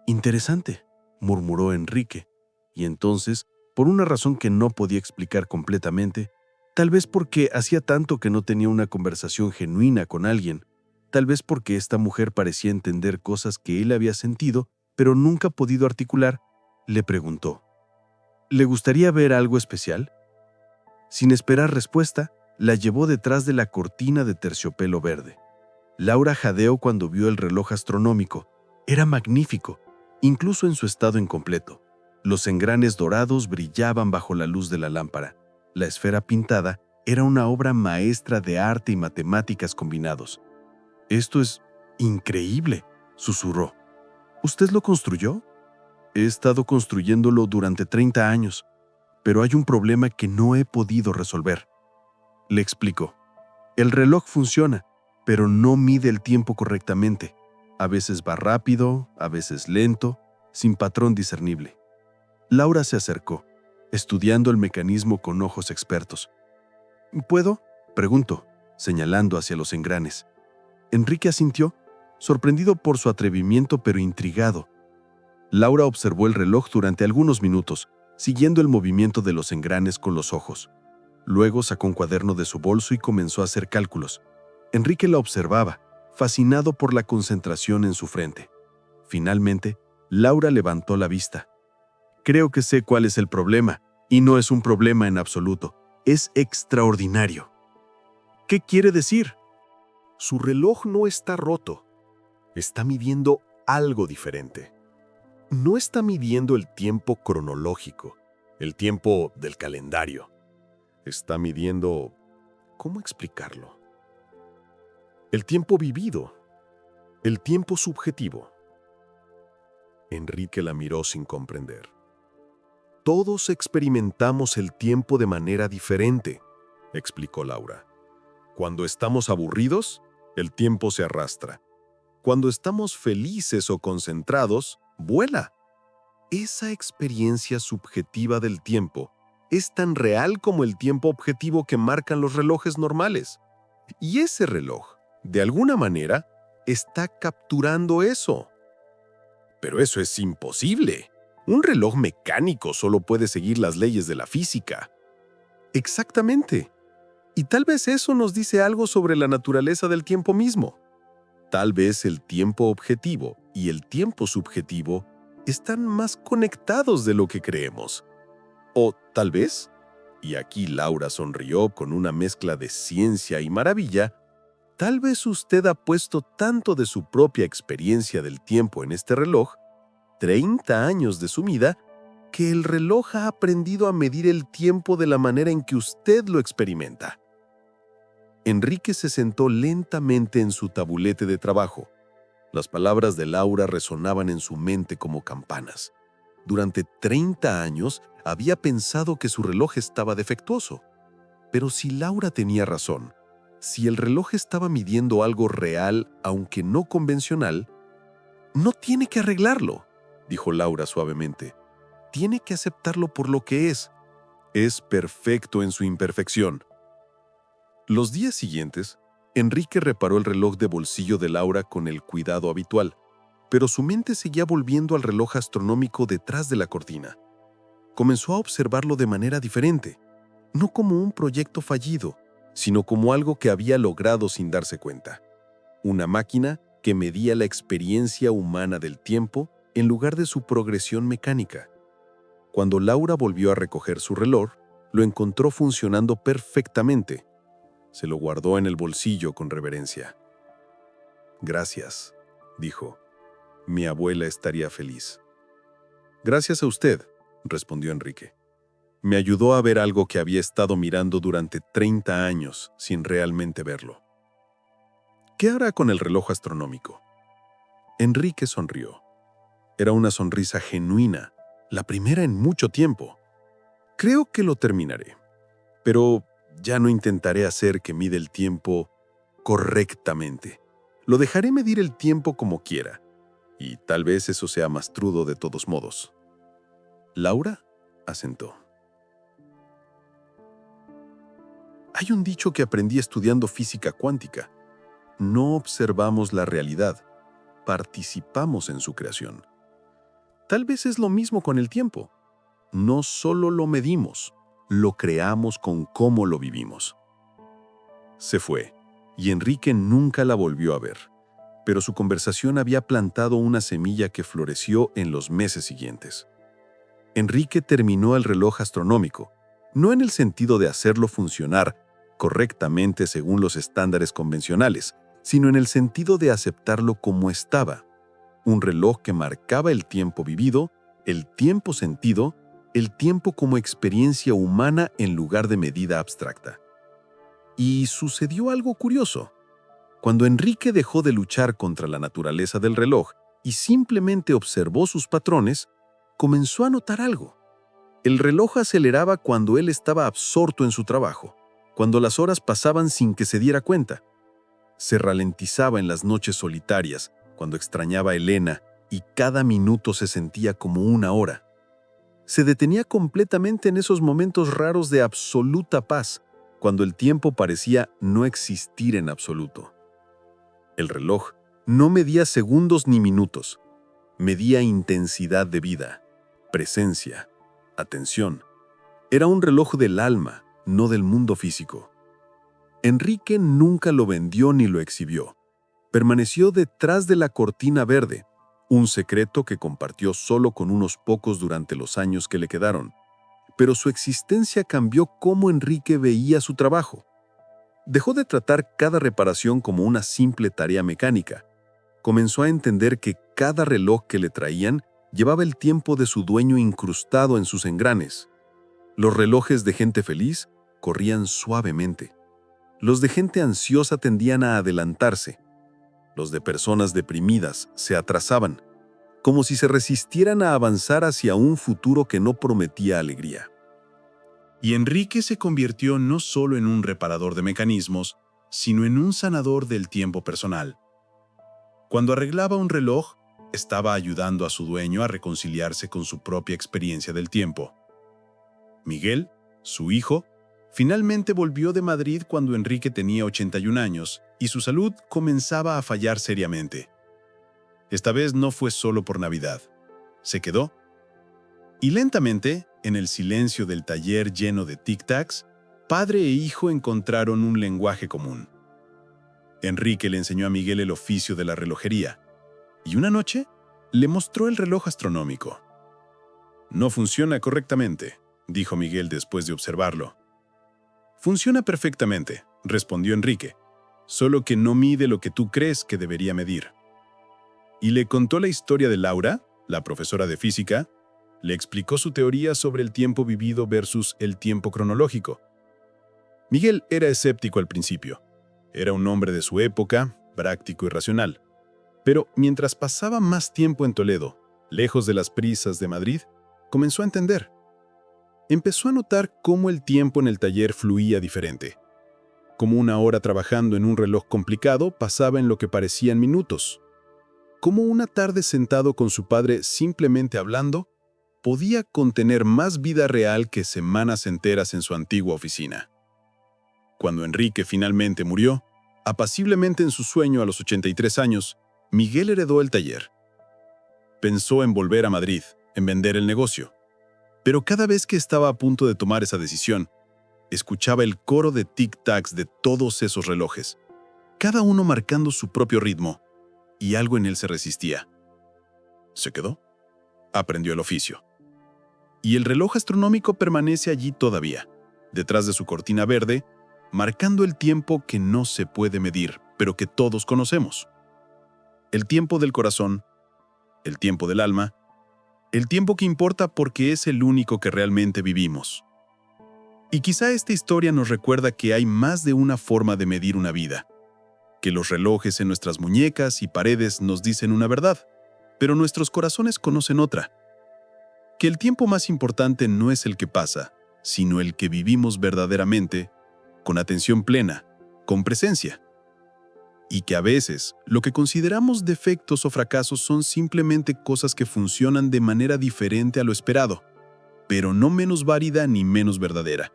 «Interesante», murmuró Enrique. Y entonces, por una razón que no podía explicar completamente, tal vez porque hacía tanto que no tenía una conversación genuina con alguien, tal vez porque esta mujer parecía entender cosas que él había sentido, pero nunca podido articular, le preguntó: «¿Le gustaría ver algo especial?». Sin esperar respuesta, la llevó detrás de la cortina de terciopelo verde. Laura jadeó cuando vio el reloj astronómico. Era magnífico, incluso en su estado incompleto. Los engranes dorados brillaban bajo la luz de la lámpara. La esfera pintada era una obra maestra de arte y matemáticas combinados. «Esto es increíble», susurró. «¿Usted lo construyó?» «He estado construyéndolo durante 30 años, pero hay un problema que no he podido resolver». Le explicó. «El reloj funciona, pero no mide el tiempo correctamente. A veces va rápido, a veces lento, sin patrón discernible». Laura se acercó, estudiando el mecanismo con ojos expertos. «¿Puedo?», preguntó, señalando hacia los engranes. Enrique asintió, sorprendido por su atrevimiento pero intrigado. Laura observó el reloj durante algunos minutos, siguiendo el movimiento de los engranes con los ojos. Luego sacó un cuaderno de su bolso y comenzó a hacer cálculos. Enrique la observaba, fascinado por la concentración en su frente. Finalmente, Laura levantó la vista. «Creo que sé cuál es el problema, y no es un problema en absoluto. Es extraordinario». «¿Qué quiere decir?» Su reloj no está roto. Está midiendo algo diferente. No está midiendo el tiempo cronológico, el tiempo del calendario. Está midiendo... ¿cómo explicarlo? El tiempo vivido, el tiempo subjetivo. Enrique la miró sin comprender. Todos experimentamos el tiempo de manera diferente, explicó Laura. Cuando estamos aburridos, el tiempo se arrastra. Cuando estamos felices o concentrados, vuela. Esa experiencia subjetiva del tiempo es tan real como el tiempo objetivo que marcan los relojes normales. Y ese reloj, de alguna manera, está capturando eso. Pero eso es imposible. Un reloj mecánico solo puede seguir las leyes de la física. Exactamente. Y tal vez eso nos dice algo sobre la naturaleza del tiempo mismo. Tal vez el tiempo objetivo y el tiempo subjetivo están más conectados de lo que creemos. O tal vez, y aquí Laura sonrió con una mezcla de ciencia y maravilla, tal vez usted ha puesto tanto de su propia experiencia del tiempo en este reloj, 30 años de su vida, que el reloj ha aprendido a medir el tiempo de la manera en que usted lo experimenta. Enrique se sentó lentamente en su tabulete de trabajo. Las palabras de Laura resonaban en su mente como campanas. Durante 30 años había pensado que su reloj estaba defectuoso. Pero si Laura tenía razón, si el reloj estaba midiendo algo real, aunque no convencional, no tiene que arreglarlo, dijo Laura suavemente. Tiene que aceptarlo por lo que es. Es perfecto en su imperfección. Los días siguientes, Enrique reparó el reloj de bolsillo de Laura con el cuidado habitual, pero su mente seguía volviendo al reloj astronómico detrás de la cortina. Comenzó a observarlo de manera diferente, no como un proyecto fallido, sino como algo que había logrado sin darse cuenta. Una máquina que medía la experiencia humana del tiempo en lugar de su progresión mecánica. Cuando Laura volvió a recoger su reloj, lo encontró funcionando perfectamente. Se lo guardó en el bolsillo con reverencia. «Gracias», dijo. «Mi abuela estaría feliz». «Gracias a usted», respondió Enrique. «Me ayudó a ver algo que había estado mirando durante 30 años sin realmente verlo». «¿Qué hará con el reloj astronómico?» Enrique sonrió. Era una sonrisa genuina, la primera en mucho tiempo. «Creo que lo terminaré, pero ya no intentaré hacer que mide el tiempo correctamente. Lo dejaré medir el tiempo como quiera, y tal vez eso sea más trudo de todos modos». Laura asentó. Hay un dicho que aprendí estudiando física cuántica. No observamos la realidad, participamos en su creación. Tal vez es lo mismo con el tiempo. No solo lo medimos, lo creamos con cómo lo vivimos. Se fue, y Enrique nunca la volvió a ver, pero su conversación había plantado una semilla que floreció en los meses siguientes. Enrique terminó el reloj astronómico, no en el sentido de hacerlo funcionar, correctamente según los estándares convencionales, sino en el sentido de aceptarlo como estaba. Un reloj que marcaba el tiempo vivido, el tiempo sentido, el tiempo como experiencia humana en lugar de medida abstracta. Y sucedió algo curioso. Cuando Enrique dejó de luchar contra la naturaleza del reloj y simplemente observó sus patrones, comenzó a notar algo. El reloj aceleraba cuando él estaba absorto en su trabajo, cuando las horas pasaban sin que se diera cuenta. Se ralentizaba en las noches solitarias, cuando extrañaba a Elena y cada minuto se sentía como una hora. Se detenía completamente en esos momentos raros de absoluta paz, cuando el tiempo parecía no existir en absoluto. El reloj no medía segundos ni minutos, medía intensidad de vida, presencia, atención. Era un reloj del alma, no del mundo físico. Enrique nunca lo vendió ni lo exhibió. Permaneció detrás de la cortina verde, un secreto que compartió solo con unos pocos durante los años que le quedaron. Pero su existencia cambió cómo Enrique veía su trabajo. Dejó de tratar cada reparación como una simple tarea mecánica. Comenzó a entender que cada reloj que le traían llevaba el tiempo de su dueño incrustado en sus engranes. Los relojes de gente feliz corrían suavemente. Los de gente ansiosa tendían a adelantarse. Los de personas deprimidas se atrasaban, como si se resistieran a avanzar hacia un futuro que no prometía alegría. Y Enrique se convirtió no solo en un reparador de mecanismos, sino en un sanador del tiempo personal. Cuando arreglaba un reloj, estaba ayudando a su dueño a reconciliarse con su propia experiencia del tiempo. Miguel, su hijo, finalmente volvió de Madrid cuando Enrique tenía 81 años y su salud comenzaba a fallar seriamente. Esta vez no fue solo por Navidad. Se quedó. Y lentamente, en el silencio del taller lleno de tic-tacs, padre e hijo encontraron un lenguaje común. Enrique le enseñó a Miguel el oficio de la relojería, y una noche le mostró el reloj astronómico. «No funciona correctamente», dijo Miguel después de observarlo. «Funciona perfectamente», respondió Enrique, «solo que no mide lo que tú crees que debería medir». Y le contó la historia de Laura, la profesora de física. Le explicó su teoría sobre el tiempo vivido versus el tiempo cronológico. Miguel era escéptico al principio. Era un hombre de su época, práctico y racional. Pero mientras pasaba más tiempo en Toledo, lejos de las prisas de Madrid, comenzó a entender. Empezó a notar cómo el tiempo en el taller fluía diferente. Como una hora trabajando en un reloj complicado pasaba en lo que parecían minutos. Como una tarde sentado con su padre simplemente hablando, podía contener más vida real que semanas enteras en su antigua oficina. Cuando Enrique finalmente murió, apaciblemente en su sueño a los 83 años, Miguel heredó el taller. Pensó en volver a Madrid, en vender el negocio. Pero cada vez que estaba a punto de tomar esa decisión, escuchaba el coro de tic-tacs de todos esos relojes, cada uno marcando su propio ritmo, y algo en él se resistía. Se quedó. Aprendió el oficio. Y el reloj astronómico permanece allí todavía, detrás de su cortina verde, marcando el tiempo que no se puede medir, pero que todos conocemos. El tiempo del corazón, el tiempo del alma, el tiempo que importa porque es el único que realmente vivimos. Y quizá esta historia nos recuerda que hay más de una forma de medir una vida, que los relojes en nuestras muñecas y paredes nos dicen una verdad, pero nuestros corazones conocen otra. Que el tiempo más importante no es el que pasa, sino el que vivimos verdaderamente, con atención plena, con presencia. Y que a veces lo que consideramos defectos o fracasos son simplemente cosas que funcionan de manera diferente a lo esperado, pero no menos válida ni menos verdadera.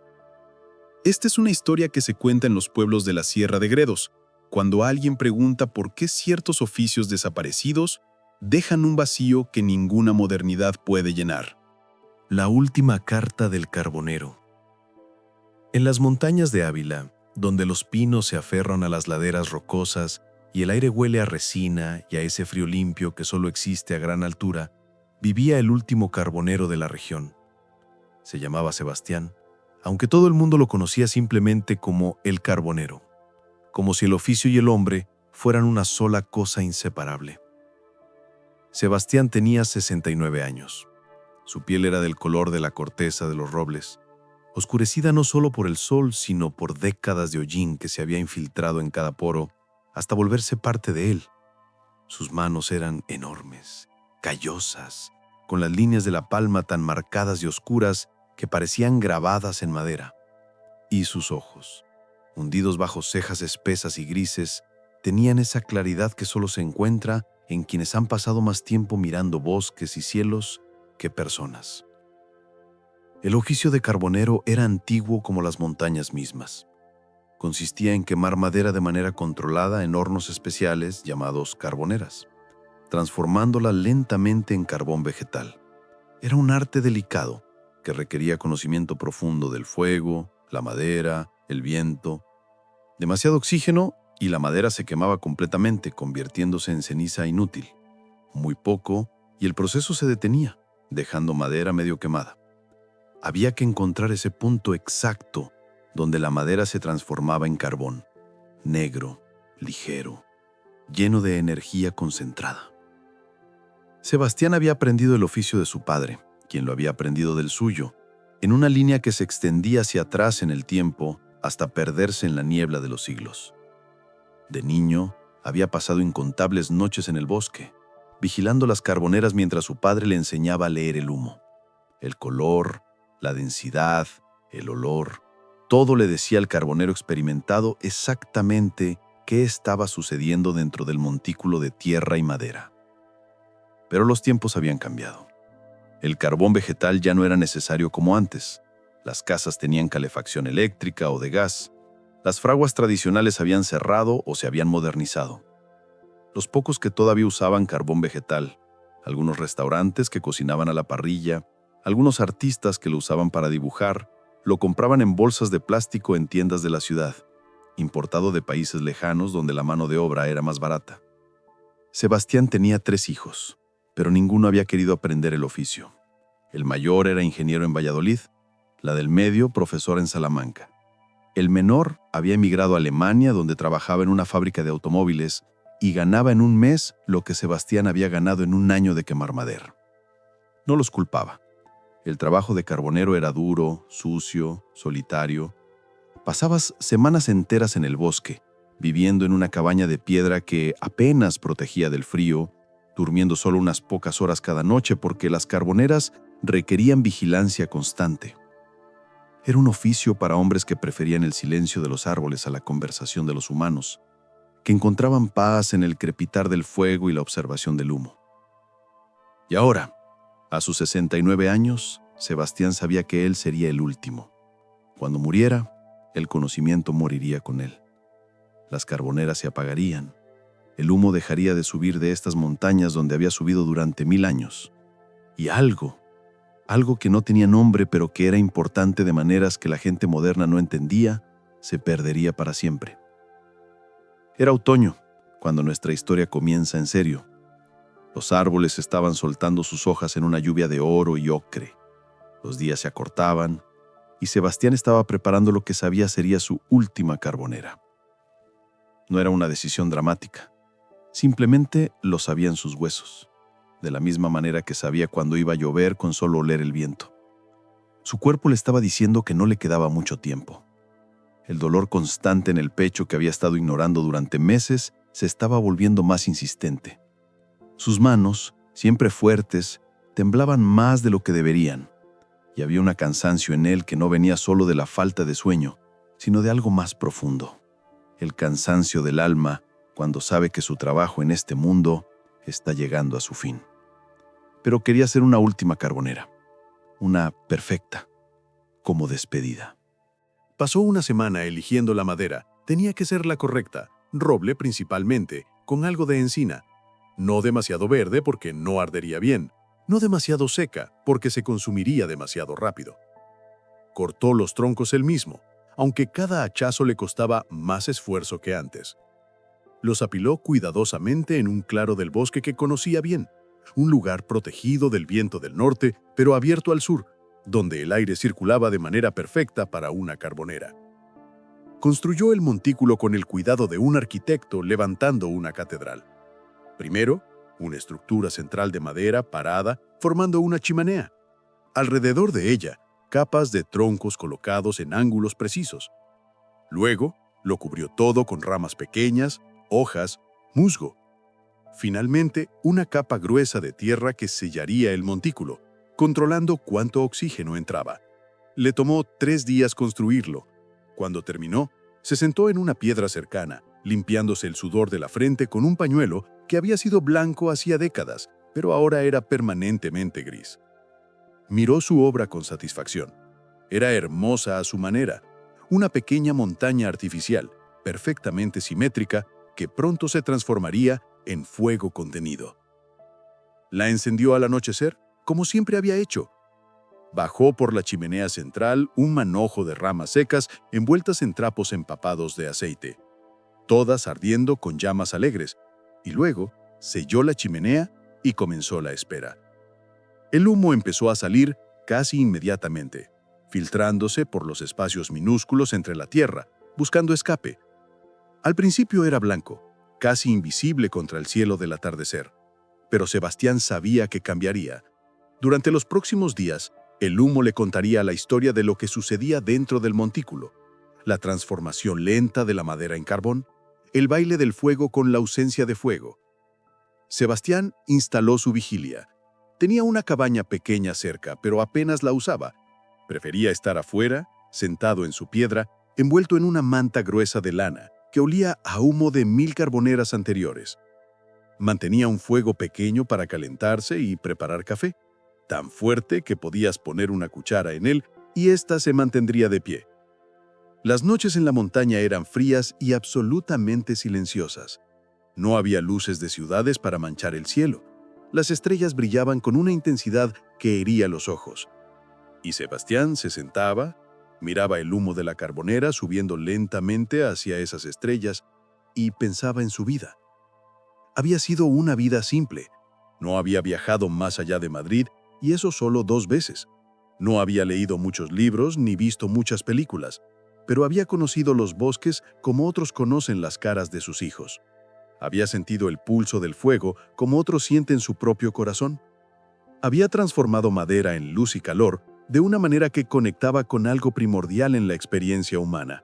Esta es una historia que se cuenta en los pueblos de la Sierra de Gredos, cuando alguien pregunta por qué ciertos oficios desaparecidos dejan un vacío que ninguna modernidad puede llenar. La última carta del carbonero. En las montañas de Ávila, donde los pinos se aferran a las laderas rocosas y el aire huele a resina y a ese frío limpio que solo existe a gran altura, vivía el último carbonero de la región. Se llamaba Sebastián, aunque todo el mundo lo conocía simplemente como el carbonero, como si el oficio y el hombre fueran una sola cosa inseparable. Sebastián tenía 69 años. Su piel era del color de la corteza de los robles, oscurecida no solo por el sol, sino por décadas de hollín que se había infiltrado en cada poro hasta volverse parte de él. Sus manos eran enormes, callosas, con las líneas de la palma tan marcadas y oscuras que parecían grabadas en madera. Y sus ojos, hundidos bajo cejas espesas y grises, tenían esa claridad que solo se encuentra en quienes han pasado más tiempo mirando bosques y cielos que personas. El oficio de carbonero era antiguo como las montañas mismas. Consistía en quemar madera de manera controlada en hornos especiales llamados carboneras, transformándola lentamente en carbón vegetal. Era un arte delicado que requería conocimiento profundo del fuego, la madera, el viento. Demasiado oxígeno y la madera se quemaba completamente, convirtiéndose en ceniza inútil. Muy poco y el proceso se detenía, dejando madera medio quemada. Había que encontrar ese punto exacto donde la madera se transformaba en carbón, negro, ligero, lleno de energía concentrada. Sebastián había aprendido el oficio de su padre, quien lo había aprendido del suyo, en una línea que se extendía hacia atrás en el tiempo hasta perderse en la niebla de los siglos. De niño, había pasado incontables noches en el bosque, vigilando las carboneras mientras su padre le enseñaba a leer el humo. El color, la densidad, el olor, todo le decía al carbonero experimentado exactamente qué estaba sucediendo dentro del montículo de tierra y madera. Pero los tiempos habían cambiado. El carbón vegetal ya no era necesario como antes. Las casas tenían calefacción eléctrica o de gas. Las fraguas tradicionales habían cerrado o se habían modernizado. Los pocos que todavía usaban carbón vegetal, algunos restaurantes que cocinaban a la parrilla, algunos artistas que lo usaban para dibujar, lo compraban en bolsas de plástico en tiendas de la ciudad, importado de países lejanos donde la mano de obra era más barata. Sebastián tenía 3 hijos, pero ninguno había querido aprender el oficio. El mayor era ingeniero en Valladolid, la del medio profesora en Salamanca. El menor había emigrado a Alemania, donde trabajaba en una fábrica de automóviles y ganaba en un mes lo que Sebastián había ganado en un año de quemar madera. No los culpaba. El trabajo de carbonero era duro, sucio, solitario. Pasabas semanas enteras en el bosque, viviendo en una cabaña de piedra que apenas protegía del frío, durmiendo solo unas pocas horas cada noche porque las carboneras requerían vigilancia constante. Era un oficio para hombres que preferían el silencio de los árboles a la conversación de los humanos, que encontraban paz en el crepitar del fuego y la observación del humo. Y ahora, a sus 69 años, Sebastián sabía que él sería el último. Cuando muriera, el conocimiento moriría con él. Las carboneras se apagarían. El humo dejaría de subir de estas montañas donde había subido durante 1000 años. Y algo que no tenía nombre pero que era importante de maneras que la gente moderna no entendía, se perdería para siempre. Era otoño, cuando nuestra historia comienza en serio. Los árboles estaban soltando sus hojas en una lluvia de oro y ocre. Los días se acortaban y Sebastián estaba preparando lo que sabía sería su última carbonera. No era una decisión dramática. Simplemente lo sabían sus huesos, de la misma manera que sabía cuando iba a llover con solo oler el viento. Su cuerpo le estaba diciendo que no le quedaba mucho tiempo. El dolor constante en el pecho que había estado ignorando durante meses se estaba volviendo más insistente. Sus manos, siempre fuertes, temblaban más de lo que deberían, y había un cansancio en él que no venía solo de la falta de sueño, sino de algo más profundo. El cansancio del alma cuando sabe que su trabajo en este mundo está llegando a su fin. Pero quería hacer una última carbonera, una perfecta, como despedida. Pasó una semana eligiendo la madera. Tenía que ser la correcta, roble principalmente, con algo de encina. No demasiado verde porque no ardería bien, no demasiado seca porque se consumiría demasiado rápido. Cortó los troncos él mismo, aunque cada hachazo le costaba más esfuerzo que antes. Los apiló cuidadosamente en un claro del bosque que conocía bien, un lugar protegido del viento del norte, pero abierto al sur, donde el aire circulaba de manera perfecta para una carbonera. Construyó el montículo con el cuidado de un arquitecto levantando una catedral. Primero, una estructura central de madera parada formando una chimenea. Alrededor de ella, capas de troncos colocados en ángulos precisos. Luego, lo cubrió todo con ramas pequeñas, hojas, musgo. Finalmente, una capa gruesa de tierra que sellaría el montículo, controlando cuánto oxígeno entraba. Le tomó 3 días construirlo. Cuando terminó, se sentó en una piedra cercana, limpiándose el sudor de la frente con un pañuelo que había sido blanco hacía décadas, pero ahora era permanentemente gris. Miró su obra con satisfacción. Era hermosa a su manera, una pequeña montaña artificial, perfectamente simétrica, que pronto se transformaría en fuego contenido. La encendió al anochecer, como siempre había hecho. Bajó por la chimenea central un manojo de ramas secas envueltas en trapos empapados de aceite, todas ardiendo con llamas alegres, y luego selló la chimenea y comenzó la espera. El humo empezó a salir casi inmediatamente, filtrándose por los espacios minúsculos entre la tierra, buscando escape. Al principio era blanco, casi invisible contra el cielo del atardecer, pero Sebastián sabía que cambiaría. Durante los próximos días, el humo le contaría la historia de lo que sucedía dentro del montículo, la transformación lenta de la madera en carbón, el baile del fuego con la ausencia de fuego. Sebastián instaló su vigilia. Tenía una cabaña pequeña cerca, pero apenas la usaba. Prefería estar afuera, sentado en su piedra, envuelto en una manta gruesa de lana, que olía a humo de 1000 carboneras anteriores. Mantenía un fuego pequeño para calentarse y preparar café, tan fuerte que podías poner una cuchara en él y ésta se mantendría de pie. Las noches en la montaña eran frías y absolutamente silenciosas. No había luces de ciudades para manchar el cielo. Las estrellas brillaban con una intensidad que hería los ojos. Y Sebastián se sentaba, miraba el humo de la carbonera subiendo lentamente hacia esas estrellas y pensaba en su vida. Había sido una vida simple. No había viajado más allá de Madrid y eso solo 2 veces. No había leído muchos libros ni visto muchas películas, pero había conocido los bosques como otros conocen las caras de sus hijos. Había sentido el pulso del fuego como otros sienten su propio corazón. Había transformado madera en luz y calor de una manera que conectaba con algo primordial en la experiencia humana.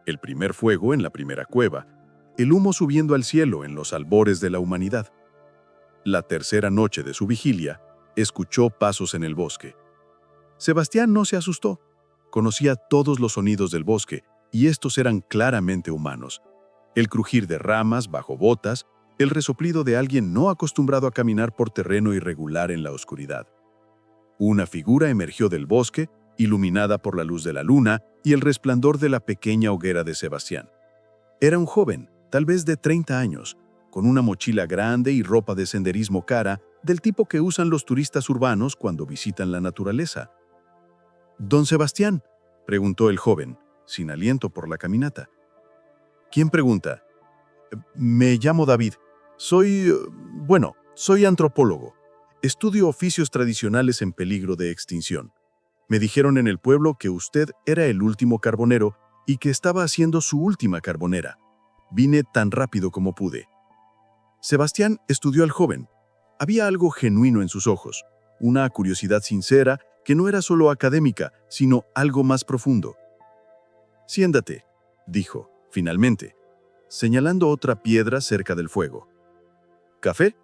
El primer fuego en la primera cueva, el humo subiendo al cielo en los albores de la humanidad. La tercera noche de su vigilia, escuchó pasos en el bosque. Sebastián no se asustó. Conocía todos los sonidos del bosque, y estos eran claramente humanos. El crujir de ramas bajo botas, el resoplido de alguien no acostumbrado a caminar por terreno irregular en la oscuridad. Una figura emergió del bosque, iluminada por la luz de la luna y el resplandor de la pequeña hoguera de Sebastián. Era un joven, tal vez de 30 años, con una mochila grande y ropa de senderismo cara, del tipo que usan los turistas urbanos cuando visitan la naturaleza. «¿Don Sebastián?», preguntó el joven, sin aliento por la caminata. «¿Quién pregunta?». «Me llamo David. Soy antropólogo. Estudio oficios tradicionales en peligro de extinción. Me dijeron en el pueblo que usted era el último carbonero y que estaba haciendo su última carbonera. Vine tan rápido como pude». Sebastián estudió al joven. Había algo genuino en sus ojos, una curiosidad sincera que no era solo académica, sino algo más profundo. «Siéntate», dijo, finalmente, señalando otra piedra cerca del fuego. «¿Café?».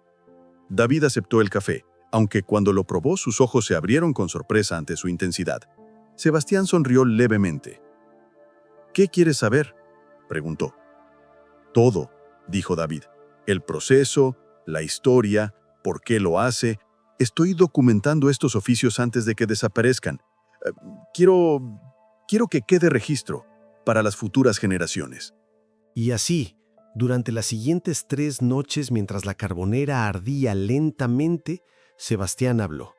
David aceptó el café, aunque cuando lo probó sus ojos se abrieron con sorpresa ante su intensidad. Sebastián sonrió levemente. «¿Qué quieres saber?», preguntó. «Todo», dijo David. «El proceso, la historia, por qué lo hace. Estoy documentando estos oficios antes de que desaparezcan. Quiero que quede registro para las futuras generaciones». Y así, durante las siguientes 3 noches mientras la carbonera ardía lentamente, Sebastián habló.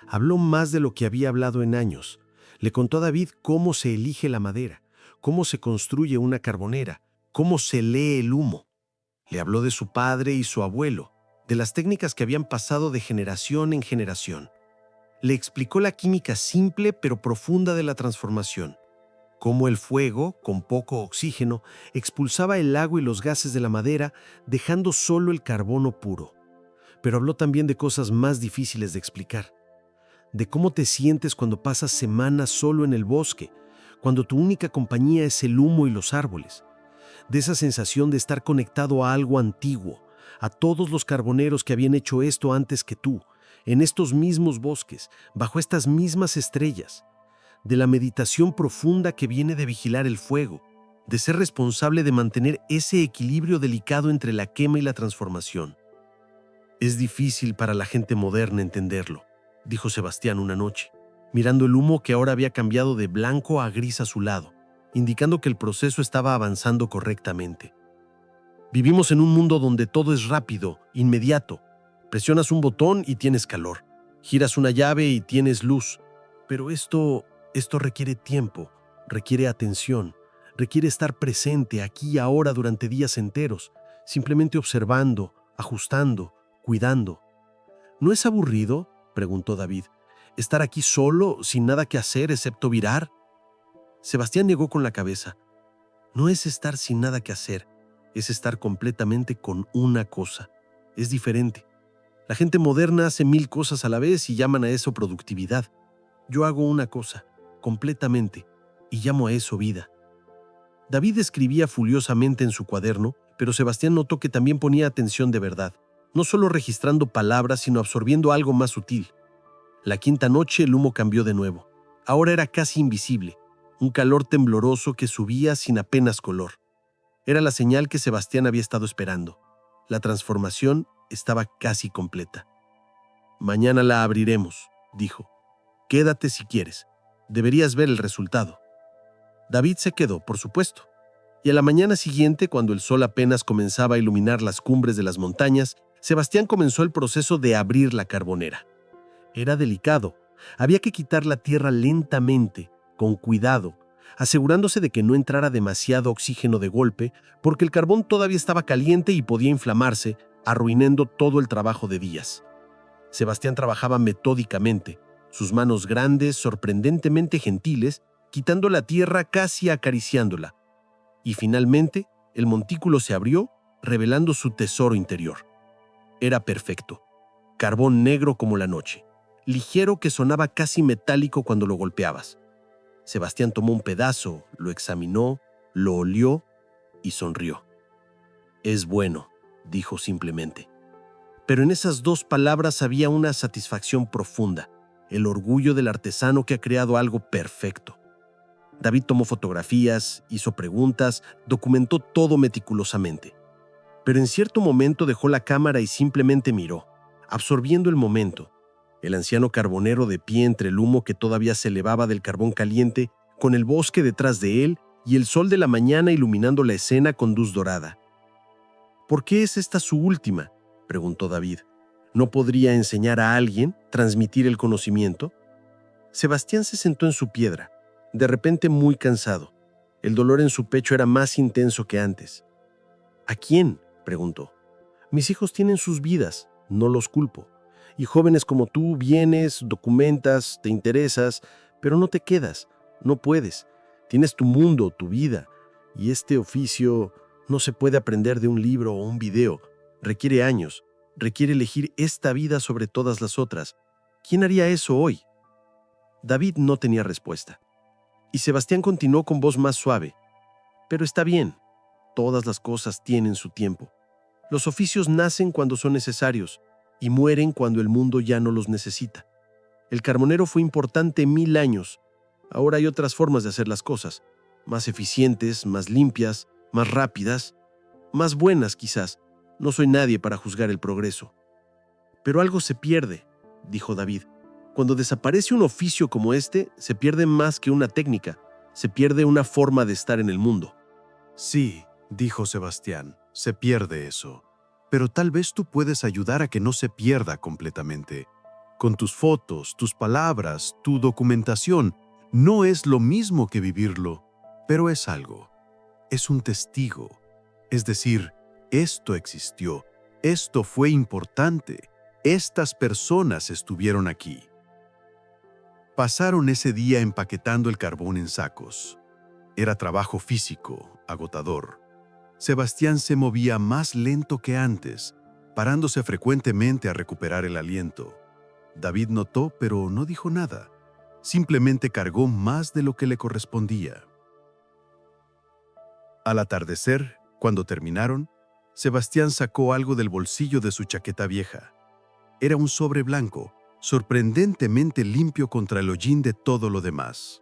Habló más de lo que había hablado en años. Le contó a David cómo se elige la madera, cómo se construye una carbonera, cómo se lee el humo. Le habló de su padre y su abuelo, de las técnicas que habían pasado de generación en generación. Le explicó la química simple pero profunda de la transformación. Cómo el fuego, con poco oxígeno, expulsaba el agua y los gases de la madera, dejando solo el carbono puro. Pero habló también de cosas más difíciles de explicar. De cómo te sientes cuando pasas semanas solo en el bosque, cuando tu única compañía es el humo y los árboles. De esa sensación de estar conectado a algo antiguo, a todos los carboneros que habían hecho esto antes que tú, en estos mismos bosques, bajo estas mismas estrellas. De la meditación profunda que viene de vigilar el fuego, de ser responsable de mantener ese equilibrio delicado entre la quema y la transformación. Es difícil para la gente moderna entenderlo, dijo Sebastián una noche, mirando el humo que ahora había cambiado de blanco a gris azulado, indicando que el proceso estaba avanzando correctamente. Vivimos en un mundo donde todo es rápido, inmediato. Presionas un botón y tienes calor. Giras una llave y tienes luz. Pero esto requiere tiempo, requiere atención, requiere estar presente aquí y ahora durante días enteros, simplemente observando, ajustando, cuidando. ¿No es aburrido?, preguntó David. ¿Estar aquí solo, sin nada que hacer excepto virar? Sebastián negó con la cabeza. No es estar sin nada que hacer, es estar completamente con una cosa. Es diferente. La gente moderna hace 1000 cosas a la vez y llaman a eso productividad. Yo hago una cosa, completamente, y llamo a eso vida. David escribía furiosamente en su cuaderno, pero Sebastián notó que también ponía atención de verdad, no solo registrando palabras, sino absorbiendo algo más sutil. La quinta noche el humo cambió de nuevo. Ahora era casi invisible, un calor tembloroso que subía sin apenas color. Era la señal que Sebastián había estado esperando. La transformación estaba casi completa. Mañana la abriremos, dijo. Quédate si quieres. Deberías ver el resultado. David se quedó, por supuesto. Y a la mañana siguiente, cuando el sol apenas comenzaba a iluminar las cumbres de las montañas, Sebastián comenzó el proceso de abrir la carbonera. Era delicado. Había que quitar la tierra lentamente, con cuidado, asegurándose de que no entrara demasiado oxígeno de golpe, porque el carbón todavía estaba caliente y podía inflamarse, arruinando todo el trabajo de días. Sebastián trabajaba metódicamente, sus manos grandes, sorprendentemente gentiles, quitando la tierra casi acariciándola. Y finalmente, el montículo se abrió, revelando su tesoro interior. Era perfecto. Carbón negro como la noche, ligero que sonaba casi metálico cuando lo golpeabas. Sebastián tomó un pedazo, lo examinó, lo olió y sonrió. Es bueno, dijo simplemente. Pero en esas 2 palabras había una satisfacción profunda, el orgullo del artesano que ha creado algo perfecto. David tomó fotografías, hizo preguntas, documentó todo meticulosamente. Pero en cierto momento dejó la cámara y simplemente miró, absorbiendo el momento. El anciano carbonero de pie entre el humo que todavía se elevaba del carbón caliente, con el bosque detrás de él y el sol de la mañana iluminando la escena con luz dorada. ¿Por qué es esta su última?, preguntó David. ¿No podría enseñar a alguien, transmitir el conocimiento? Sebastián se sentó en su piedra, de repente muy cansado. El dolor en su pecho era más intenso que antes. ¿A quién?, preguntó. Mis hijos tienen sus vidas, no los culpo. Y jóvenes como tú vienes, documentas, te interesas, pero no te quedas, no puedes. Tienes tu mundo, tu vida, y este oficio no se puede aprender de un libro o un video. Requiere años, requiere elegir esta vida sobre todas las otras. ¿Quién haría eso hoy? David no tenía respuesta. Y Sebastián continuó con voz más suave. Pero está bien, todas las cosas tienen su tiempo. Los oficios nacen cuando son necesarios y mueren cuando el mundo ya no los necesita. El carbonero fue importante 1000 años. Ahora hay otras formas de hacer las cosas, más eficientes, más limpias, más rápidas, más buenas quizás. No soy nadie para juzgar el progreso. Pero algo se pierde, dijo David. Cuando desaparece un oficio como este, se pierde más que una técnica, se pierde una forma de estar en el mundo. Sí, dijo Sebastián, se pierde eso. Pero tal vez tú puedes ayudar a que no se pierda completamente. Con tus fotos, tus palabras, tu documentación, no es lo mismo que vivirlo, pero es algo. Es un testigo. Es decir, esto existió, esto fue importante, estas personas estuvieron aquí. Pasaron ese día empaquetando el carbón en sacos. Era trabajo físico, agotador. Sebastián se movía más lento que antes, parándose frecuentemente a recuperar el aliento. David notó, pero no dijo nada. Simplemente cargó más de lo que le correspondía. Al atardecer, cuando terminaron, Sebastián sacó algo del bolsillo de su chaqueta vieja. Era un sobre blanco, sorprendentemente limpio contra el hollín de todo lo demás.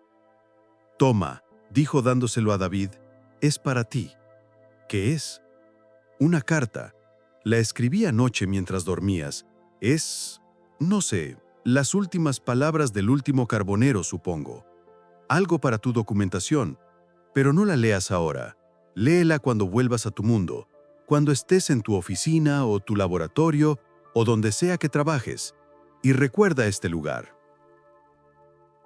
«Toma», dijo dándoselo a David, «es para ti». «¿Qué es?» «Una carta. La escribí anoche mientras dormías. Es, no sé, las últimas palabras del último carbonero, supongo. Algo para tu documentación, pero no la leas ahora. Léela cuando vuelvas a tu mundo, cuando estés en tu oficina o tu laboratorio o donde sea que trabajes, y recuerda este lugar».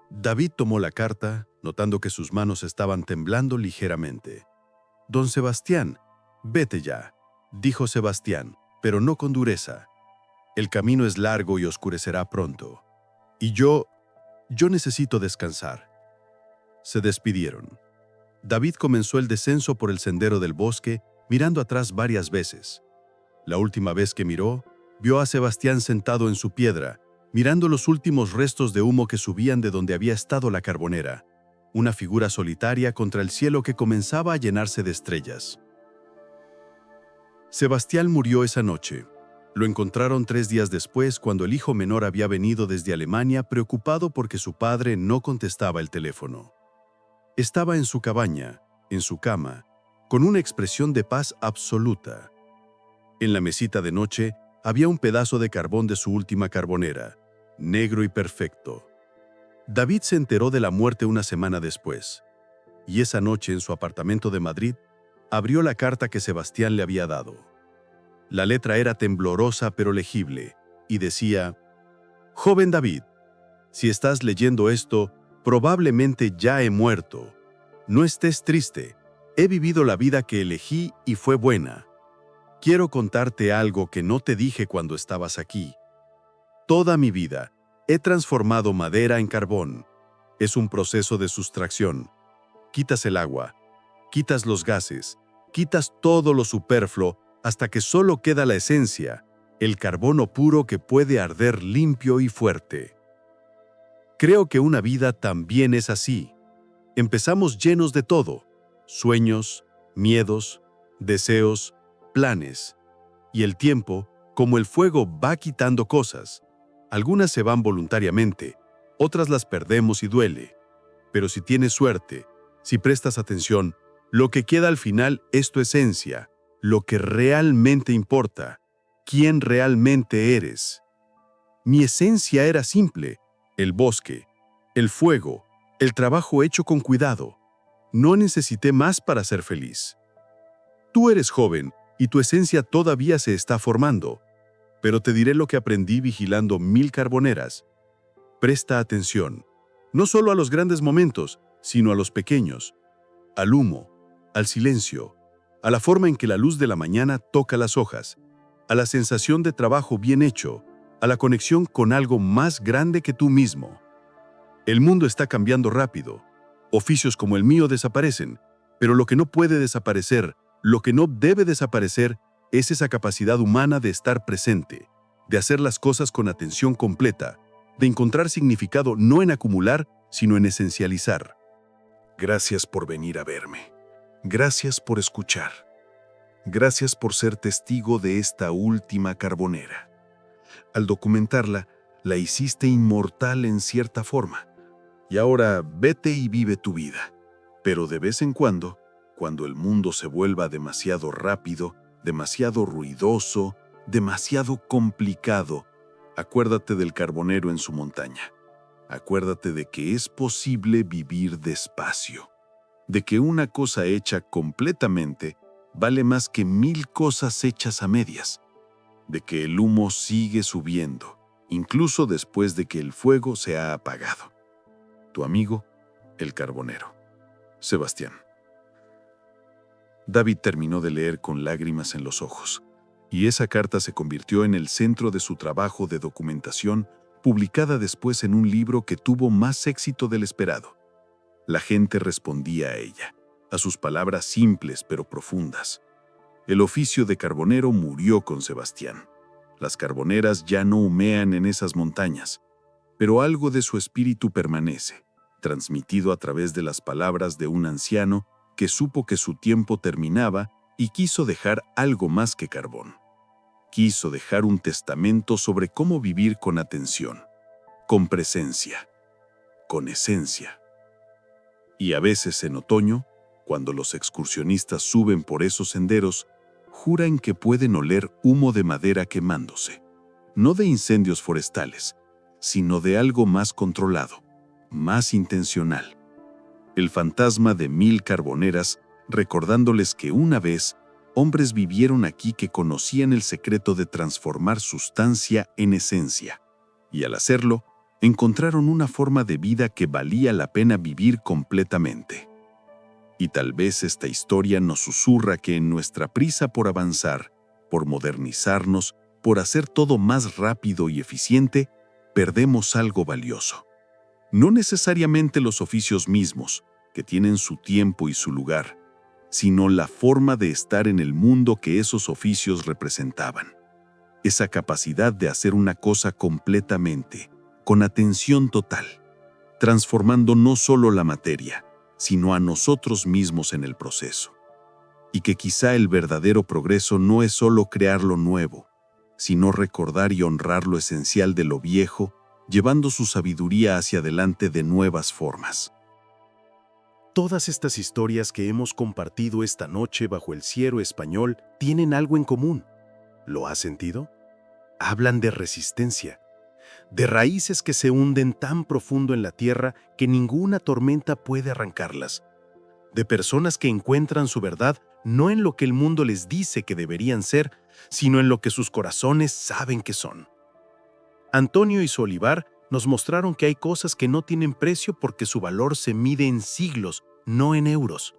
David tomó la carta, notando que sus manos estaban temblando ligeramente. «Don Sebastián, vete ya», dijo Sebastián, pero no con dureza. «El camino es largo y oscurecerá pronto. Y yo necesito descansar». Se despidieron. David comenzó el descenso por el sendero del bosque, mirando atrás varias veces. La última vez que miró, vio a Sebastián sentado en su piedra, mirando los últimos restos de humo que subían de donde había estado la carbonera, una figura solitaria contra el cielo que comenzaba a llenarse de estrellas. Sebastián murió esa noche. Lo encontraron 3 días después, cuando el hijo menor había venido desde Alemania preocupado porque su padre no contestaba el teléfono. Estaba en su cabaña, en su cama, con una expresión de paz absoluta. En la mesita de noche había un pedazo de carbón de su última carbonera, negro y perfecto. David se enteró de la muerte una semana después, y esa noche en su apartamento de Madrid abrió la carta que Sebastián le había dado. La letra era temblorosa pero legible, y decía: «Joven David, si estás leyendo esto, probablemente ya he muerto. No estés triste, he vivido la vida que elegí y fue buena. Quiero contarte algo que no te dije cuando estabas aquí. Toda mi vida he transformado madera en carbón. Es un proceso de sustracción. Quitas el agua, quitas los gases, quitas todo lo superfluo hasta que solo queda la esencia, el carbono puro que puede arder limpio y fuerte. Creo que una vida también es así. Empezamos llenos de todo: sueños, miedos, deseos, planes. Y el tiempo, como el fuego, va quitando cosas. Algunas se van voluntariamente, otras las perdemos y duele. Pero si tienes suerte, si prestas atención, lo que queda al final es tu esencia, lo que realmente importa, quién realmente eres. Mi esencia era simple: el bosque, el fuego, el trabajo hecho con cuidado. No necesité más para ser feliz. Tú eres joven y tu esencia todavía se está formando, pero te diré lo que aprendí vigilando 1000 carboneras. Presta atención, no solo a los grandes momentos, sino a los pequeños, al humo, al silencio, a la forma en que la luz de la mañana toca las hojas, a la sensación de trabajo bien hecho, a la conexión con algo más grande que tú mismo. El mundo está cambiando rápido. Oficios como el mío desaparecen, pero lo que no puede desaparecer, lo que no debe desaparecer, es esa capacidad humana de estar presente, de hacer las cosas con atención completa, de encontrar significado no en acumular, sino en esencializar. Gracias por venir a verme. Gracias por escuchar. Gracias por ser testigo de esta última carbonera. Al documentarla, la hiciste inmortal en cierta forma. Y ahora vete y vive tu vida. Pero de vez en cuando el mundo se vuelva demasiado rápido, demasiado ruidoso, demasiado complicado, acuérdate del carbonero en su montaña. Acuérdate de que es posible vivir despacio, de que una cosa hecha completamente vale más que 1000 cosas hechas a medias, de que el humo sigue subiendo, incluso después de que el fuego se ha apagado. Tu amigo, el carbonero. Sebastián. David terminó de leer con lágrimas en los ojos, y esa carta se convirtió en el centro de su trabajo de documentación publicada después en un libro que tuvo más éxito del esperado. La gente respondía a ella, a sus palabras simples pero profundas. El oficio de carbonero murió con Sebastián. Las carboneras ya no humean en esas montañas, pero algo de su espíritu permanece, transmitido a través de las palabras de un anciano que supo que su tiempo terminaba y quiso dejar algo más que carbón. Quiso dejar un testamento sobre cómo vivir con atención, con presencia, con esencia. Y a veces en otoño, cuando los excursionistas suben por esos senderos, juran que pueden oler humo de madera quemándose, no de incendios forestales, sino de algo más controlado, más intencional. El fantasma de 1000 carboneras, recordándoles que una vez hombres vivieron aquí que conocían el secreto de transformar sustancia en esencia, y al hacerlo, encontraron una forma de vida que valía la pena vivir completamente. Y tal vez esta historia nos susurra que en nuestra prisa por avanzar, por modernizarnos, por hacer todo más rápido y eficiente, perdemos algo valioso. No necesariamente los oficios mismos, que tienen su tiempo y su lugar, sino la forma de estar en el mundo que esos oficios representaban. Esa capacidad de hacer una cosa completamente, con atención total, transformando no solo la materia, sino a nosotros mismos en el proceso. Y que quizá el verdadero progreso no es solo crear lo nuevo, sino recordar y honrar lo esencial de lo viejo, llevando su sabiduría hacia adelante de nuevas formas. Todas estas historias que hemos compartido esta noche bajo el cielo español tienen algo en común. ¿Lo has sentido? Hablan de resistencia, de raíces que se hunden tan profundo en la tierra que ninguna tormenta puede arrancarlas, de personas que encuentran su verdad no en lo que el mundo les dice que deberían ser, sino en lo que sus corazones saben que son. Antonio y su olivar nos mostraron que hay cosas que no tienen precio porque su valor se mide en siglos, no en euros.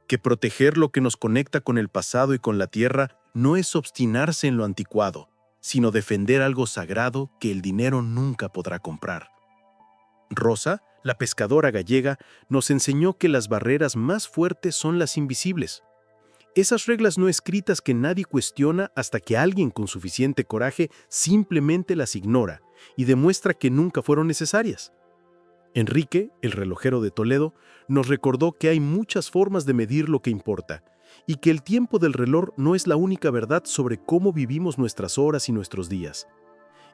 Que proteger lo que nos conecta con el pasado y con la tierra no es obstinarse en lo anticuado, sino defender algo sagrado que el dinero nunca podrá comprar. Rosa, la pescadora gallega, nos enseñó que las barreras más fuertes son las invisibles. Esas reglas no escritas que nadie cuestiona hasta que alguien con suficiente coraje simplemente las ignora y demuestra que nunca fueron necesarias. Enrique, el relojero de Toledo, nos recordó que hay muchas formas de medir lo que importa y que el tiempo del reloj no es la única verdad sobre cómo vivimos nuestras horas y nuestros días.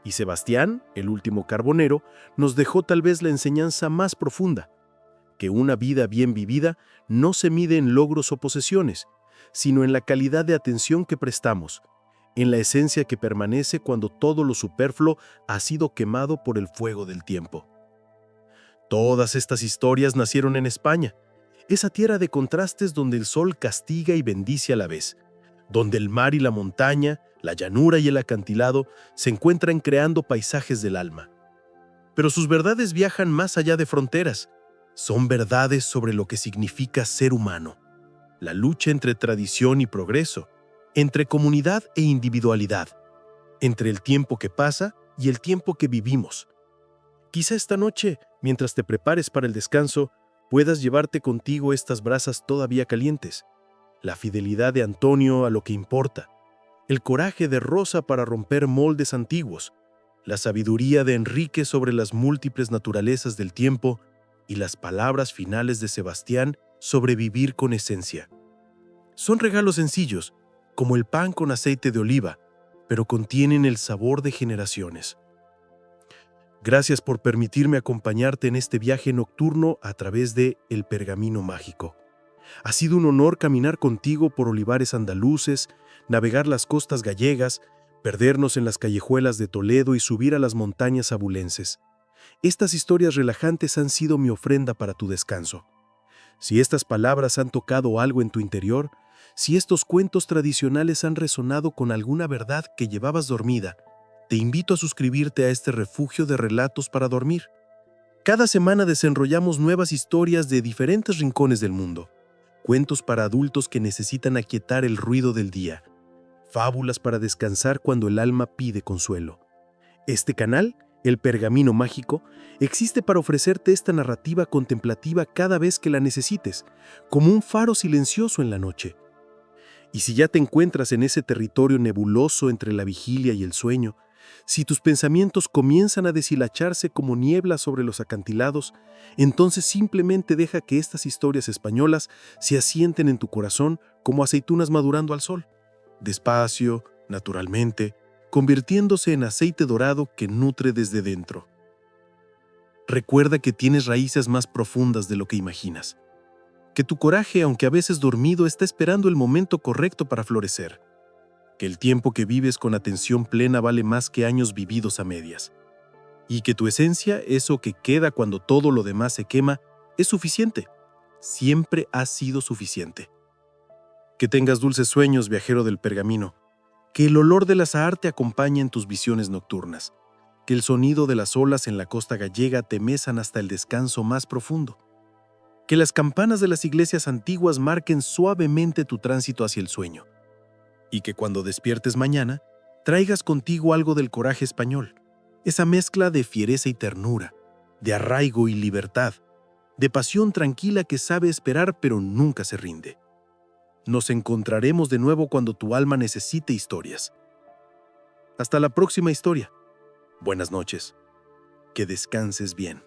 Y Sebastián, el último carbonero, nos dejó tal vez la enseñanza más profunda, que una vida bien vivida no se mide en logros o posesiones, sino en la calidad de atención que prestamos, en la esencia que permanece cuando todo lo superfluo ha sido quemado por el fuego del tiempo. Todas estas historias nacieron en España, esa tierra de contrastes donde el sol castiga y bendice a la vez, donde el mar y la montaña, la llanura y el acantilado se encuentran creando paisajes del alma. Pero sus verdades viajan más allá de fronteras, son verdades sobre lo que significa ser humano, la lucha entre tradición y progreso, entre comunidad e individualidad, entre el tiempo que pasa y el tiempo que vivimos. Quizá esta noche, mientras te prepares para el descanso, puedas llevarte contigo estas brasas todavía calientes, la fidelidad de Antonio a lo que importa, el coraje de Rosa para romper moldes antiguos, la sabiduría de Enrique sobre las múltiples naturalezas del tiempo y las palabras finales de Sebastián sobre vivir con esencia. Son regalos sencillos, como el pan con aceite de oliva, pero contienen el sabor de generaciones. Gracias por permitirme acompañarte en este viaje nocturno a través de El Pergamino Mágico. Ha sido un honor caminar contigo por olivares andaluces, navegar las costas gallegas, perdernos en las callejuelas de Toledo y subir a las montañas abulenses. Estas historias relajantes han sido mi ofrenda para tu descanso. Si estas palabras han tocado algo en tu interior, si estos cuentos tradicionales han resonado con alguna verdad que llevabas dormida, te invito a suscribirte a este refugio de relatos para dormir. Cada semana desenrollamos nuevas historias de diferentes rincones del mundo. Cuentos para adultos que necesitan aquietar el ruido del día. Fábulas para descansar cuando el alma pide consuelo. Este canal El pergamino mágico existe para ofrecerte esta narrativa contemplativa cada vez que la necesites, como un faro silencioso en la noche. Y si ya te encuentras en ese territorio nebuloso entre la vigilia y el sueño, si tus pensamientos comienzan a deshilacharse como niebla sobre los acantilados, entonces simplemente deja que estas historias españolas se asienten en tu corazón como aceitunas madurando al sol, despacio, naturalmente, convirtiéndose en aceite dorado que nutre desde dentro. Recuerda que tienes raíces más profundas de lo que imaginas, que tu coraje, aunque a veces dormido, está esperando el momento correcto para florecer, que el tiempo que vives con atención plena vale más que años vividos a medias, y que tu esencia, eso que queda cuando todo lo demás se quema, es suficiente. Siempre ha sido suficiente. Que tengas dulces sueños, viajero del pergamino. Que el olor del azahar te acompañe en tus visiones nocturnas. Que el sonido de las olas en la costa gallega te mesan hasta el descanso más profundo. Que las campanas de las iglesias antiguas marquen suavemente tu tránsito hacia el sueño. Y que cuando despiertes mañana, traigas contigo algo del coraje español, esa mezcla de fiereza y ternura, de arraigo y libertad, de pasión tranquila que sabe esperar pero nunca se rinde. Nos encontraremos de nuevo cuando tu alma necesite historias. Hasta la próxima historia. Buenas noches. Que descanses bien.